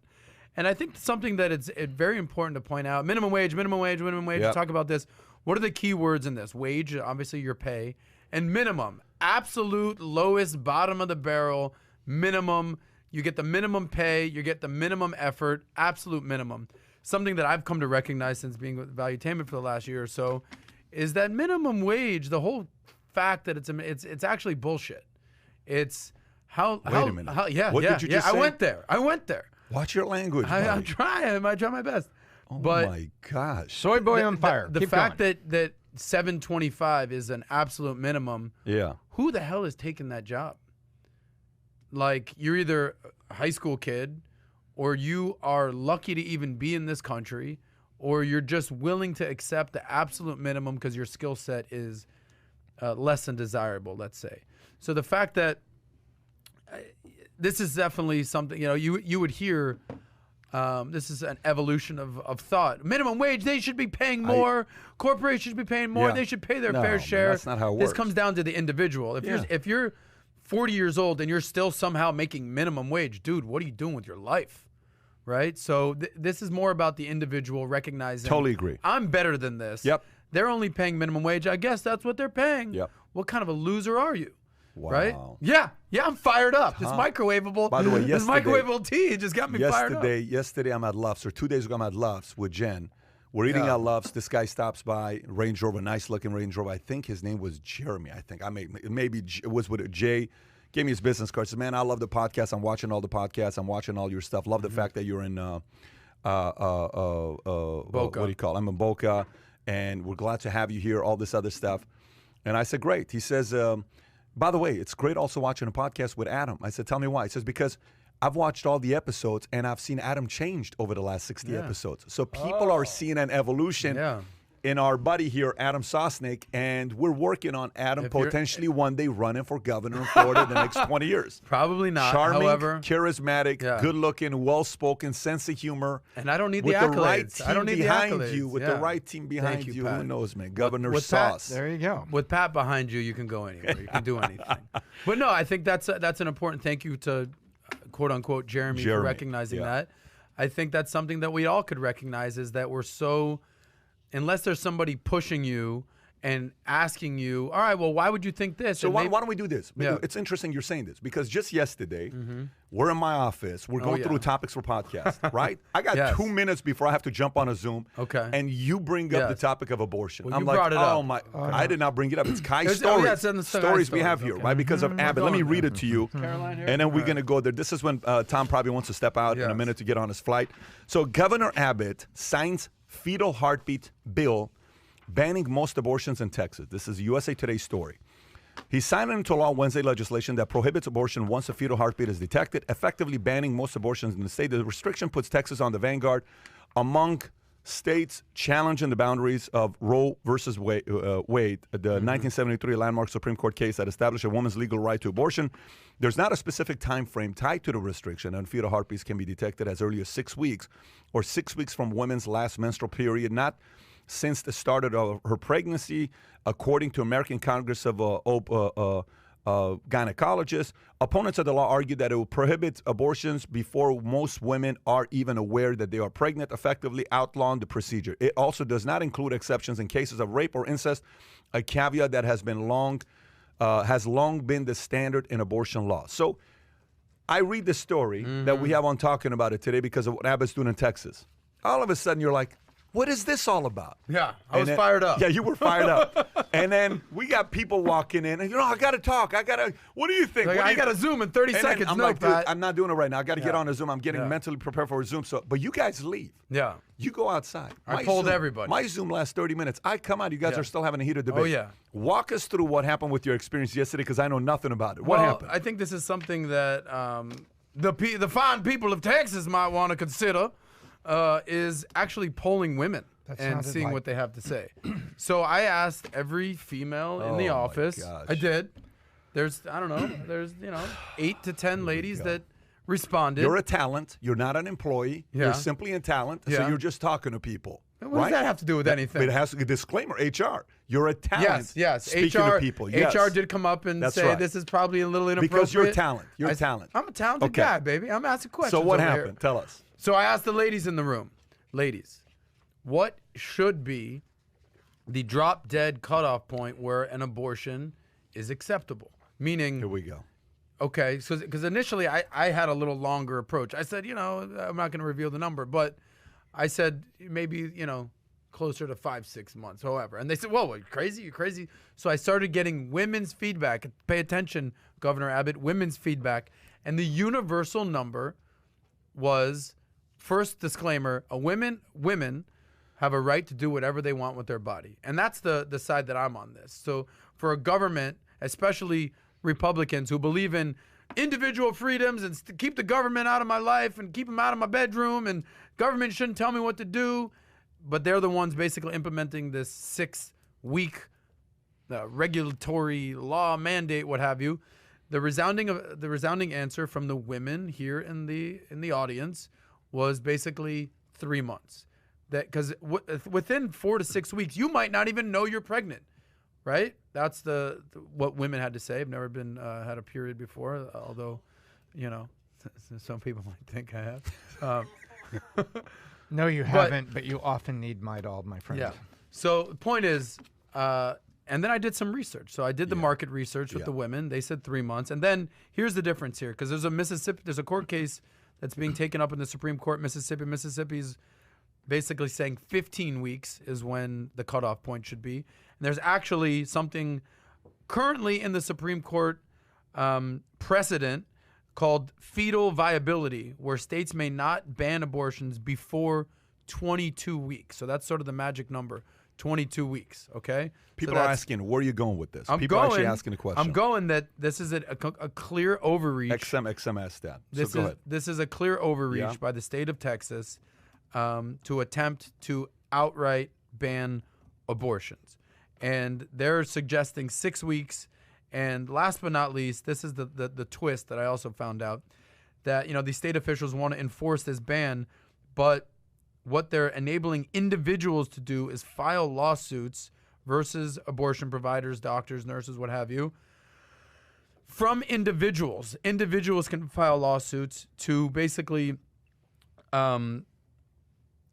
And I think something that it's very important to point out: minimum wage. Talk about this. What are the key words in this? Wage, obviously your pay, and minimum, absolute lowest, bottom of the barrel. Minimum, you get the minimum pay, you get the minimum effort, absolute minimum. Something that I've come to recognize since being with Valuetainment for the last year or so is that minimum wage, the whole fact that it's actually bullshit. It's Wait a minute. What did you just say? I went there. Watch your language, I'm trying. I try my best. Oh but my gosh. Soy boy on fire. The fact that 725 is an absolute minimum. Yeah. Who the hell is taking that job? Like, you're either a high school kid, or you are lucky to even be in this country, or you're just willing to accept the absolute minimum because your skill set is less than desirable, let's say. So the fact that this is definitely something, you would hear, this is an evolution of thought. Minimum wage, they should be paying more. Corporations should be paying more. Yeah. They should pay their No, fair man, share. that's not how it This works. comes down to the individual. If you're 40 years old and you're still somehow making minimum wage, dude, what are you doing with your life? Right? So this is more about the individual recognizing. Totally agree. I'm better than this. Yep. They're only paying minimum wage. I guess that's what they're paying. Yep. What kind of a loser are you? Wow. Right? Yeah, I'm fired up. This microwavable. By the way, this yesterday- microwavable tea just got me fired up. Yesterday I'm at Love's, or 2 days ago I'm at Love's with Jen. We're eating at Love's. This guy stops by, Range Rover, nice looking Range Rover. I think his name was Jeremy. Maybe it was with a J. Gave me his business card. Said, man, I love the podcast. I'm watching all the podcasts. I'm watching all your stuff. Love the fact that you're in Boca. What do you call it? I'm in Boca, and we're glad to have you here, all this other stuff. And I said, great. He says, by the way, it's great also watching a podcast with Adam. I said, tell me why. He says, because I've watched all the episodes, and I've seen Adam changed over the last 60 episodes. So people are seeing an evolution in our buddy here, Adam Sosnick, and we're working on Adam potentially one day running for governor in Florida the next 20 years. Probably not. Charming, however, charismatic, good-looking, well-spoken, sense of humor. And I don't need with the the right accolades. team I don't need behind the accolades. you. With the right team behind you, Pat. who knows, man? Governor with Sauce. There you go. With Pat behind you, you can go anywhere. You can do anything. But no, I think that's an important thank you to quote-unquote Jeremy for recognizing that. I think that's something that we all could recognize, is that we're so, unless there's somebody pushing you and asking you, all right, well, why would you think this? So And why maybe- don't we do this? Yeah. It's interesting you're saying this because just yesterday, we're in my office. We're going through topics for podcast, right? I got Yes. 2 minutes before I have to jump on a Zoom. Okay. And you bring up the Yes. topic of abortion. Well, I'm you like, brought it oh up. my, I did not bring it up. It's Kai's It's- stories. oh, yeah, it's in the Kai stories we stories, have here, okay. right? Because of Abbott. Let me read it to you. Caroline here? And then we're going to go there. This is when Tom probably wants to step out in a Yes. minute to get on his flight. So Governor Abbott signs fetal heartbeat bill banning most abortions in Texas. This is a USA Today story. He signed into law Wednesday legislation that prohibits abortion once a fetal heartbeat is detected, effectively banning most abortions in the state. The restriction puts Texas on the vanguard among states challenging the boundaries of Roe versus Wade, the 1973 landmark Supreme Court case that established a woman's legal right to abortion. There's not a specific time frame tied to the restriction, and fetal heartbeats can be detected as early as 6 weeks or 6 weeks from women's last menstrual period, not since the start of her pregnancy, according to American Congress of Gynecologists. Opponents of the law argue that it will prohibit abortions before most women are even aware that they are pregnant, effectively outlawing the procedure. It also does not include exceptions in cases of rape or incest, a caveat that has long been the standard in abortion law. So I read the story that we have on talking about it today because of what Abbott's doing in Texas. All of a sudden, you're like, what is this all about? Yeah, I was then- fired up. Yeah, you were fired up. And then we got people walking in, and I got to talk. What do you think? Like, What do I you got to think? Zoom in 30 And then seconds. I'm No, like, dude, Pat. I'm not doing it right now. I got to get Yeah. on a Zoom. I'm getting Yeah. mentally prepared for a Zoom. But you guys leave. Yeah. You go outside. I polled Zoom- everybody. My Zoom lasts 30 minutes. I come out. You guys Yeah. are still having a heated debate. Oh, yeah. Walk us through what happened with your experience yesterday because I know nothing about it. What Well, happened? I think this is something that the fine people of Texas might want to consider is actually polling women That and sounded seeing like- what they have to say. So I asked every female in the Oh, my office. gosh. I did. There's 8 to 10 ladies that responded. You're a talent. You're not an employee. Yeah. You're simply a talent. So Yeah. you're just talking to people. What right? does that have to do with anything? But it has a disclaimer. HR. You're a talent. Yes. Speaking HR, to people. Yes. HR did come up and That's say right. this is probably a little inappropriate. Because you're a talent. You're a talent. I'm a talented Okay. guy, baby. I'm asking questions. So what over here. happened? Tell us. So I asked the ladies in the room, ladies, what should be the drop dead cutoff point where an abortion is acceptable? Meaning, Here we go. okay, because initially I had a little longer approach. I said, I'm not going to reveal the number, but I said maybe, closer to 5-6 months, however. And they said, whoa, you crazy? You crazy? So I started getting women's feedback. Pay attention, Governor Abbott, women's feedback. And the universal number was, first disclaimer, women have a right to do whatever they want with their body. And that's the side that I'm on this. So for a government, especially Republicans who believe in individual freedoms and keep the government out of my life and keep them out of my bedroom and government shouldn't tell me what to do, but they're the ones basically implementing this 6-week regulatory law mandate, what have you. The resounding answer from the women here in the audience was basically 3 months. That because within 4 to 6 weeks, you might not even know you're pregnant, right? That's what women had to say. I've never been had a period before, although, some people might think I have. No, you haven't, but you often need Midol, my friend. Yeah. So the point is, and then I did some research. So I did the market research with the women. They said 3 months. And then here's the difference here, because there's a court case that's being taken up in the Supreme Court, Mississippi. Mississippi's basically saying 15 weeks is when the cutoff point should be. And there's actually something currently in the Supreme Court precedent called fetal viability, where states may not ban abortions before 22 weeks. So that's sort of the magic number, 22 weeks, okay? People are asking, where are you going with this? I'm People are actually going- asking a question. I'm going that this is a clear overreach. XMS that. This so go is ahead. this is a clear overreach Yeah. by the state of Texas to attempt to outright ban abortions, and they're suggesting 6 weeks. And last but not least, this is the twist that I also found out, that these state officials want to enforce this ban, but what they're enabling individuals to do is file lawsuits versus abortion providers, doctors, nurses, what have you, from individuals. Individuals can file lawsuits to basically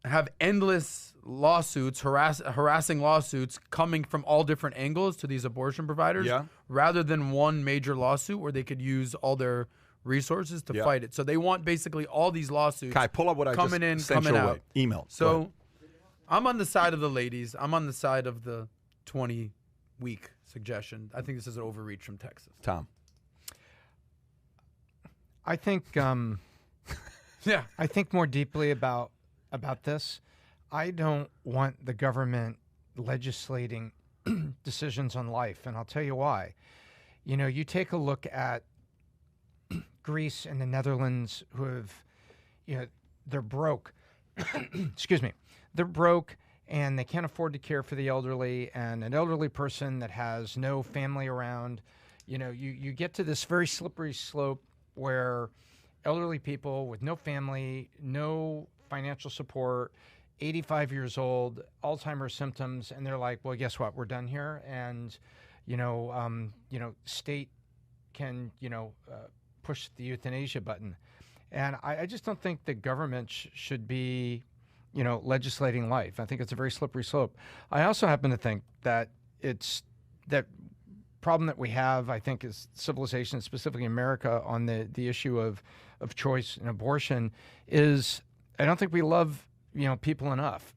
have endless lawsuits, harassing lawsuits coming from all different angles to these abortion providers, rather than one major lawsuit where they could use all their resources to fight it. So they want basically all these lawsuits Kai, pull up what I coming just in, sent coming your out. way. Email. So I'm on the side of the ladies. I'm on the side of the 20-week suggestion. I think this is an overreach from Texas. Tom. I think Yeah. I think more deeply about this. I don't want the government legislating decisions on life, and I'll tell you why. You know, you take a look at Greece and the Netherlands, who have, you know, they're broke. Excuse me. They're broke and they can't afford to care for the elderly, and an elderly person that has no family around, you know, you get to this very slippery slope where elderly people with no family, no financial support, 85 years old, Alzheimer's symptoms, and they're like, well, guess what? We're done here. And, state can, push the euthanasia button. And I just don't think the government should be, legislating life. I think it's a very slippery slope. I also happen to think that that problem that we have, I think, is civilization, specifically America, on the issue of choice and abortion is, I don't think we love, people enough.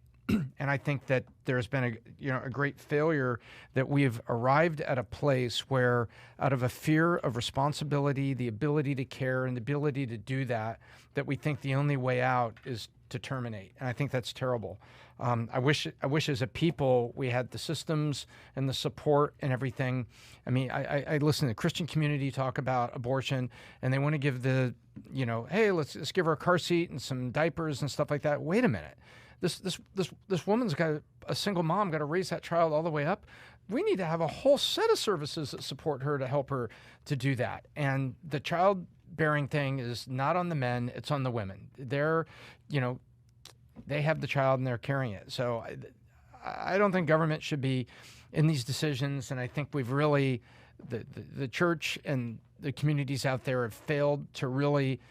And I think that there's been a great failure that we've arrived at a place where, out of a fear of responsibility, the ability to care and the ability to do that we think the only way out is to terminate. And I think that's terrible. I wish as a people we had the systems and the support and everything. I mean, I listen to the Christian community talk about abortion, and they want to give hey, let's give her a car seat and some diapers and stuff like that. Wait a minute. This woman's got a single mom, got to raise that child all the way up. We need to have a whole set of services that support her to help her to do that. And the childbearing thing is not on the men, it's on the women. They're, they have the child and they're carrying it. So I don't think government should be in these decisions. And I think we've really, the church and the communities out there have failed to really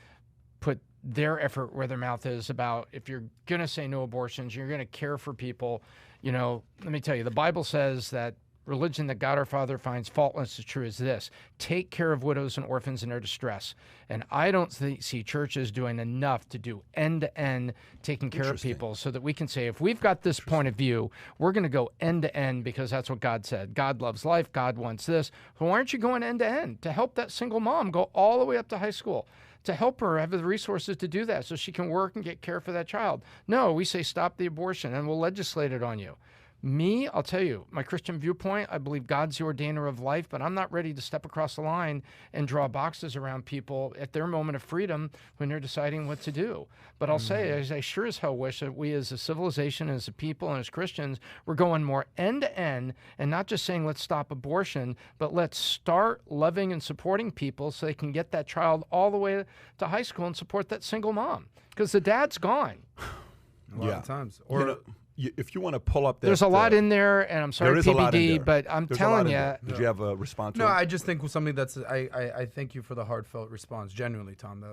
put their effort where their mouth is about, if you're going to say no abortions, you're going to care for people. Let me tell you, the Bible says that religion that God our Father finds faultless is true is this: take care of widows and orphans in their distress. And I don't see churches doing enough to do end-to-end taking care of people, so that we can say, if we've got this point of view, we're going to go end-to-end because that's what God said. God loves life. God wants this. So why aren't you going end-to-end to help that single mom go all the way up to high school, to help her have the resources to do that so she can work and get care for that child? No, we say stop the abortion and we'll legislate it on you. Me, I'll tell you, my Christian viewpoint, I believe God's the ordainer of life, but I'm not ready to step across the line and draw boxes around people at their moment of freedom when they're deciding what to do. But I'll say, I sure as hell wish that we as a civilization, as a people, and as Christians, we're going more end-to-end and not just saying let's stop abortion, but let's start loving and supporting people so they can get that child all the way to high school and support that single mom. Because the dad's gone. A lot of times. Or if you want to pull up that, there's a lot in there, and I'm sorry, PBD, but I'm telling you. Did you have a response to No, it? I just think something that's I thank you for the heartfelt response. Genuinely, Tom,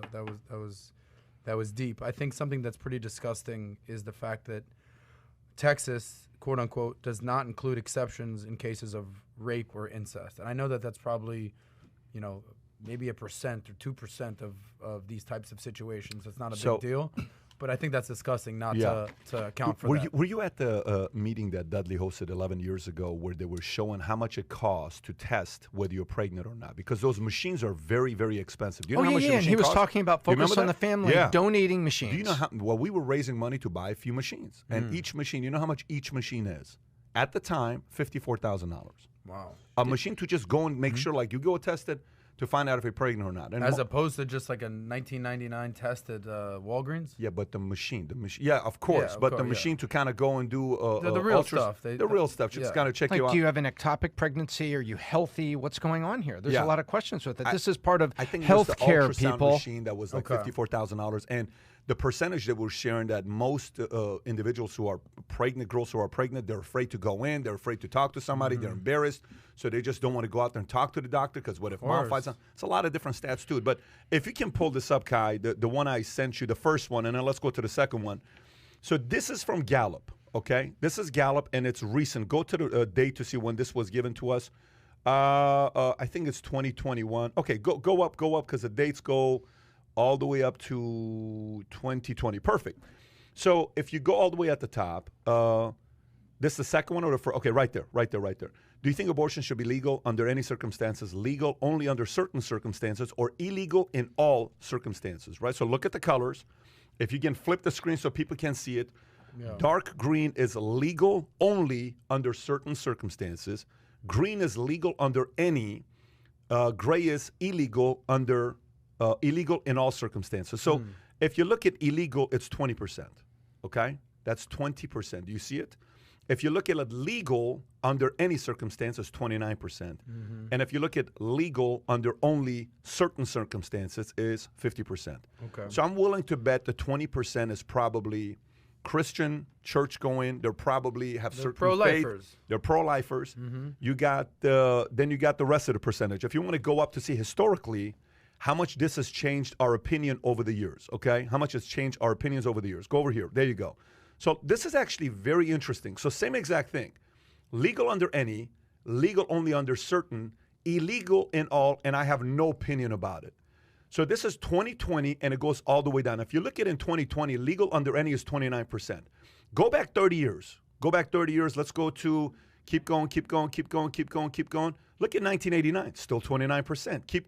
that was deep. I think something that's pretty disgusting is the fact that Texas, quote unquote, does not include exceptions in cases of rape or incest. And I know that that's probably, maybe 1% or 2% of these types of situations. It's not a big deal. But I think that's disgusting not to account for that. Were you at the meeting that Dudley hosted 11 years ago where they were showing how much it costs to test whether you're pregnant or not? Because those machines are very, very expensive. Do you know how much a machine and he was costs? talking about focus on the family, donating machines. Do you know how? Well, we were raising money to buy a few machines. And each machine, you know how much each machine is? At the time, $54,000. Wow. A machine to just go and make sure, like, you go test it to find out if you're pregnant or not. And as opposed to just like a 1999 tested Walgreens? Yeah, but the machine, yeah, of course, the machine to kind of go and do the real stuff. The real stuff, just kind of check you out. Do you have an ectopic pregnancy? Are you healthy? What's going on here? There's a lot of questions with it. This is part of healthcare, people. Machine that was like $54,000, and the percentage that we're sharing that most individuals who are pregnant, girls who are pregnant, they're afraid to go in, they're afraid to talk to somebody, they're embarrassed, so they just don't want to go out there and talk to the doctor because what if mom finds out? It's a lot of different stats to it. But if you can pull this up, Kai, the one I sent you, the first one, and then let's go to the second one. So this is from Gallup, okay? This is Gallup, and it's recent. Go to the date to see when this was given to us. I think it's 2021. Okay, go up, because the dates go all the way up to 2020. Perfect. So if you go all the way at the top, this is the second one or the first? Okay, right there. Do you think abortion should be legal under any circumstances, legal only under certain circumstances, or illegal in all circumstances, right? So look at the colors. If you can flip the screen so people can see it, dark green is legal only under certain circumstances. Green is legal under any. Gray is illegal under illegal in all circumstances. So if you look at illegal, it's 20%, okay? That's 20%. Do you see it? If you look at it legal under any circumstances, 29%. And if you look at legal under only certain circumstances, is 50%. Okay. So I'm willing to bet the 20% is probably Christian, church-going. They're probably have certain pro-lifers. faith. They're pro-lifers. You got then you got the rest of the percentage. If you want to go up to see historically how much this has changed our opinion over the years, okay? How much has changed our opinions over the years? Go over here. There you go. So this is actually very interesting. So same exact thing. Legal under any, legal only under certain, illegal in all, and I have no opinion about it. So this is 2020, and it goes all the way down. If you look at it in 2020, legal under any is 29%. Go back 30 years. Let's go to, keep going. Look at 1989, still 29%. Keep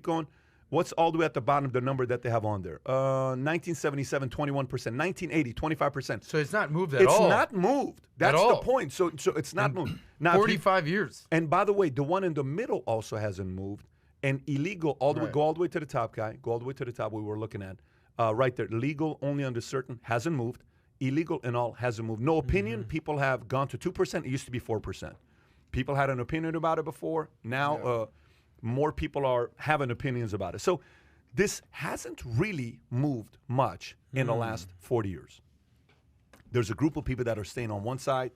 going. What's all the way at the bottom of the number that they have on there? 1977, 21%. 1980, 25%. So it's not moved at all. It's not moved. That's the point. So it's not moved. Now, 45 years. And by the way, the one in the middle also hasn't moved. And illegal, all the way, go all the way to the top, guy. Go all the way to the top we were looking at. Right there. Legal only under certain, hasn't moved. Illegal in all, hasn't moved. No opinion. People have gone to 2%. It used to be 4%. People had an opinion about it before. Now, more people are having opinions about it. So this hasn't really moved much in the last 40 years. There's a group of people that are staying on one side.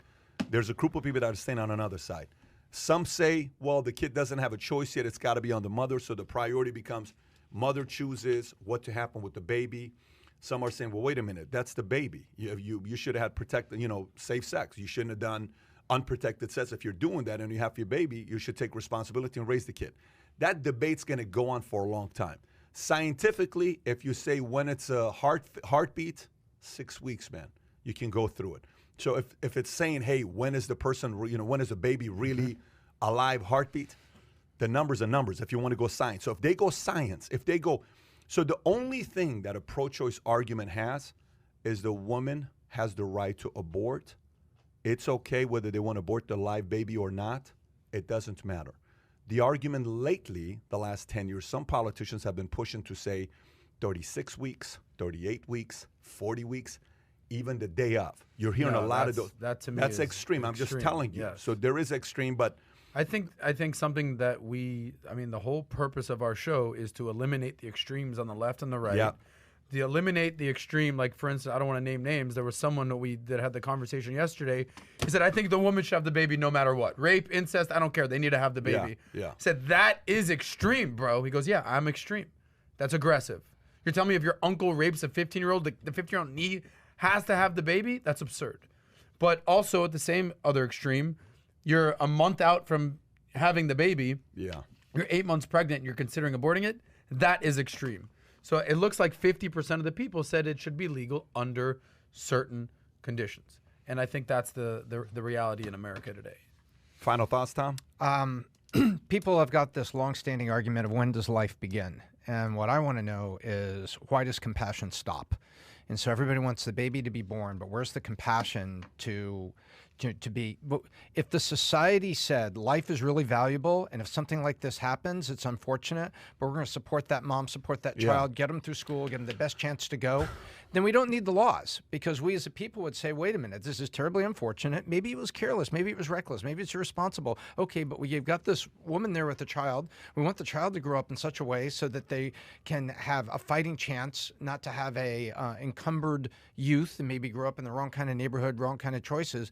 There's a group of people that are staying on another side. Some say, well, the kid doesn't have a choice yet. It's got to be on the mother. So the priority becomes mother chooses what to happen with the baby. Some are saying, well, wait a minute. That's the baby. You should have had protected, safe sex. You shouldn't have done unprotected sex. If you're doing that and you have your baby, you should take responsibility and raise the kid. That debate's going to go on for a long time. Scientifically, if you say when it's a heartbeat, 6 weeks, man, you can go through it. So if it's saying, hey, when is the person, when is the baby really alive heartbeat, the numbers are numbers if you want to go science. So if they go science, so the only thing that a pro-choice argument has is the woman has the right to abort. It's okay whether they want to abort the live baby or not. It doesn't matter. The argument lately, the last 10 years, some politicians have been pushing to say 36 weeks, 38 weeks, 40 weeks, even the day of. You're hearing a lot of those. That to me that's is extreme. I'm just telling you. Yes. So there is extreme, but I think something that the whole purpose of our show is to eliminate the extremes on the left and the right. Yeah. To eliminate the extreme, like for instance, I don't want to name names. There was someone that had the conversation yesterday. He said, I think the woman should have the baby no matter what. Rape, incest, I don't care. They need to have the baby. Yeah. He said, that is extreme, bro. He goes, yeah, I'm extreme. That's aggressive. You're telling me if your uncle rapes a 15-year-old, the 15-year-old has to have the baby? That's absurd. But also at the same other extreme, you're a month out from having the baby. Yeah. You're 8 months pregnant and you're considering aborting it. That is extreme. So it looks like 50% of the people said it should be legal under certain conditions. And I think that's the reality in America today. Final thoughts, Tom? People have got this long-standing argument of when does life begin? And what I want to know is, why does compassion stop? And so everybody wants the baby to be born, but where's the compassion to be? If the society said life is really valuable, and if something like this happens, it's unfortunate, but we're going to support that mom, support that child, get them through school, give them the best chance to go, then we don't need the laws, because we as a people would say, wait a minute, this is terribly unfortunate. Maybe it was careless. Maybe it was reckless. Maybe it's irresponsible. Okay, but you've got this woman there with a child. We want the child to grow up in such a way so that they can have a fighting chance, not to have a encumbered youth and maybe grow up in the wrong kind of neighborhood, wrong kind of choices.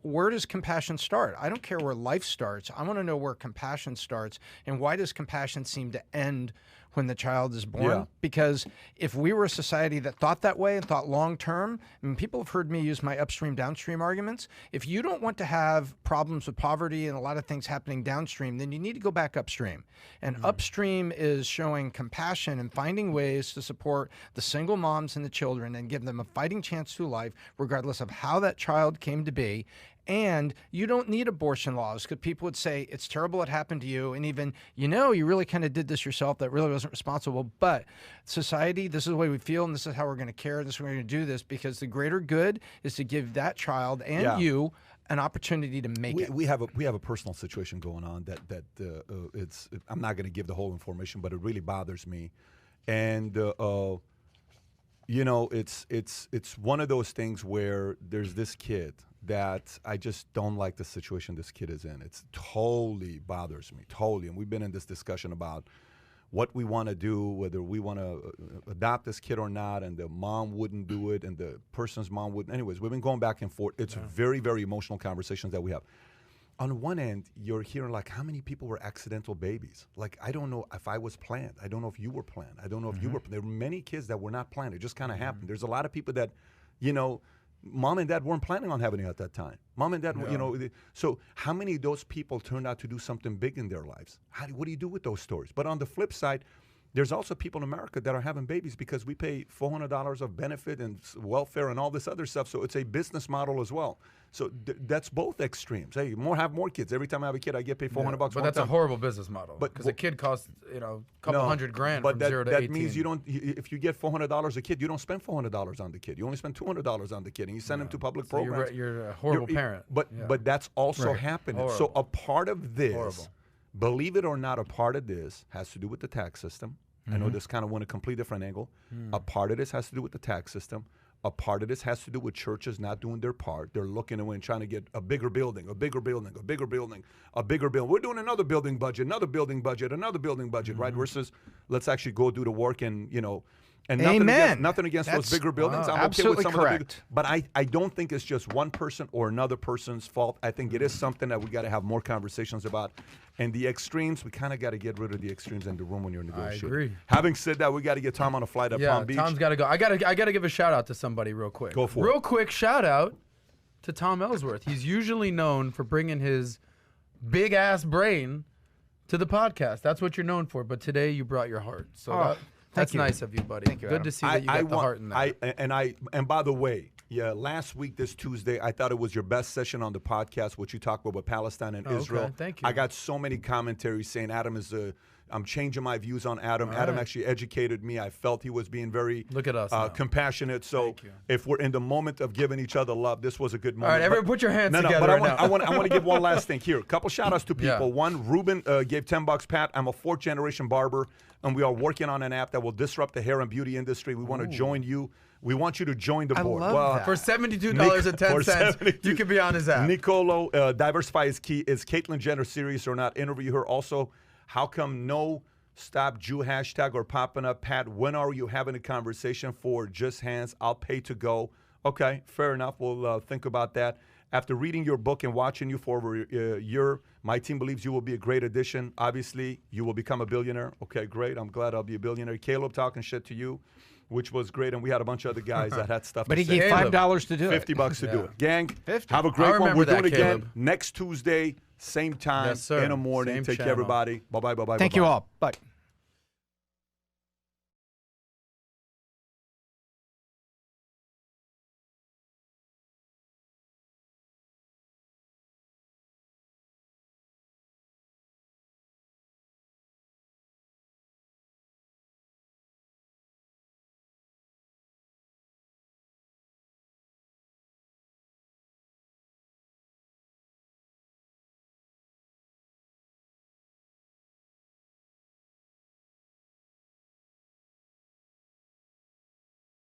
Where does compassion start? I don't care where life starts. I want to know where compassion starts, and why does compassion seem to end when the child is born. Yeah. Because if we were a society that thought that way and thought long term, and people have heard me use my upstream downstream arguments, if you don't want to have problems with poverty and a lot of things happening downstream, then you need to go back upstream. And upstream is showing compassion and finding ways to support the single moms and the children and give them a fighting chance through life, regardless of how that child came to be. And you don't need abortion laws, because people would say it's terrible it happened to you, and even, you really kind of did this yourself, that really wasn't responsible. But society, this is the way we feel, and this is how we're going to care, this is how we're going to do this, because the greater good is to give that child and you an opportunity to make it. We have a personal situation going on that it's. I'm not going to give the whole information, but it really bothers me, and it's one of those things where there's this kid that I just don't like the situation this kid is in. It's totally bothers me, totally. And we've been in this discussion about what we want to do, whether we want to adopt this kid or not, and the mom wouldn't do it, and the person's mom wouldn't. Anyways, we've been going back and forth. It's very, very emotional conversations that we have. On one end, you're hearing like how many people were accidental babies. Like, I don't know if I was planned. I don't know if you were planned. I don't know if you were. There were many kids that were not planned. It just kind of happened. There's a lot of people that, mom and dad weren't planning on having it at that time. Mom and dad, so how many of those people turned out to do something big in their lives? What do you do with those stories? But on the flip side, there's also people in America that are having babies because we pay $400 of benefit and welfare and all this other stuff. So it's a business model as well. So that's both extremes. Hey, have more kids. Every time I have a kid, I get paid $400 bucks. But that's a horrible business model. Because a kid costs a couple $100,000 from 0 to 18. That means you don't. If you get $400 a kid, you don't spend $400 on the kid. You only spend $200 on the kid, and you send him to public programs. You're a horrible parent. But that's also happening. Horrible. So a part of this, believe it or not, a part of this has to do with the tax system. I know this kind of went a completely different angle. A part of this has to do with the tax system. A part of this has to do with churches not doing their part. They're looking away and trying to get a bigger building, a bigger building, a bigger building, a bigger building. We're doing another building budget, another building budget, another building budget, right? Versus let's actually go do the work and, and nothing against those bigger buildings. I'm okay with some of the big, but I don't think it's just one person or another person's fault. I think it is something that we got to have more conversations about. And the extremes, we kind of got to get rid of the extremes in the room when you're negotiating. I agree. Having said that, we got to get Tom on a flight at Palm Beach. Tom's got to go. I got to give a shout out to somebody real quick. Go for it. Real quick shout out to Tom Ellsworth. He's usually known for bringing his big ass brain to the podcast. That's what you're known for. But today you brought your heart. So that's nice of you, buddy. Thank you, Good Adam. to see that you got the heart in that. And by the way, last week, this Tuesday, I thought it was your best session on the podcast, what you talked about with Palestine and Israel. Okay. Thank you. I got so many commentaries saying Adam is I'm changing my views on Adam. Adam actually educated me. I felt he was being very Look at us compassionate. So if we're in the moment of giving each other love, this was a good moment. All right, everyone put your hands together but right now. I want to give one last thing here. A couple shout outs to people. One, Ruben gave $10. Pat, I'm a 4th generation barber, and we are working on an app that will disrupt the hair and beauty industry. We want to join you. We want you to join the board. Love that. For $72.10, you can be on his app. Nicolo, Diversify is Key. Is Caitlyn Jenner serious or not? Interview her. Also, how come no Stop Jew hashtag or popping up? Pat, when are you having a conversation for Just Hands? I'll pay to go. Okay, fair enough. We'll think about that. After reading your book and watching you for over a year, my team believes you will be a great addition. Obviously, you will become a billionaire. Okay, great. I'm glad I'll be a billionaire. Caleb talking shit to you, which was great. And we had a bunch of other guys that had stuff but to he say. gave $5 to do it. $50 to do it. Gang, 50. have a great one. We're doing it again Caleb. next Tuesday, same time, Yes, sir. in the morning. Same Take care, channel. everybody. Bye-bye, bye-bye. Thank you all. Bye.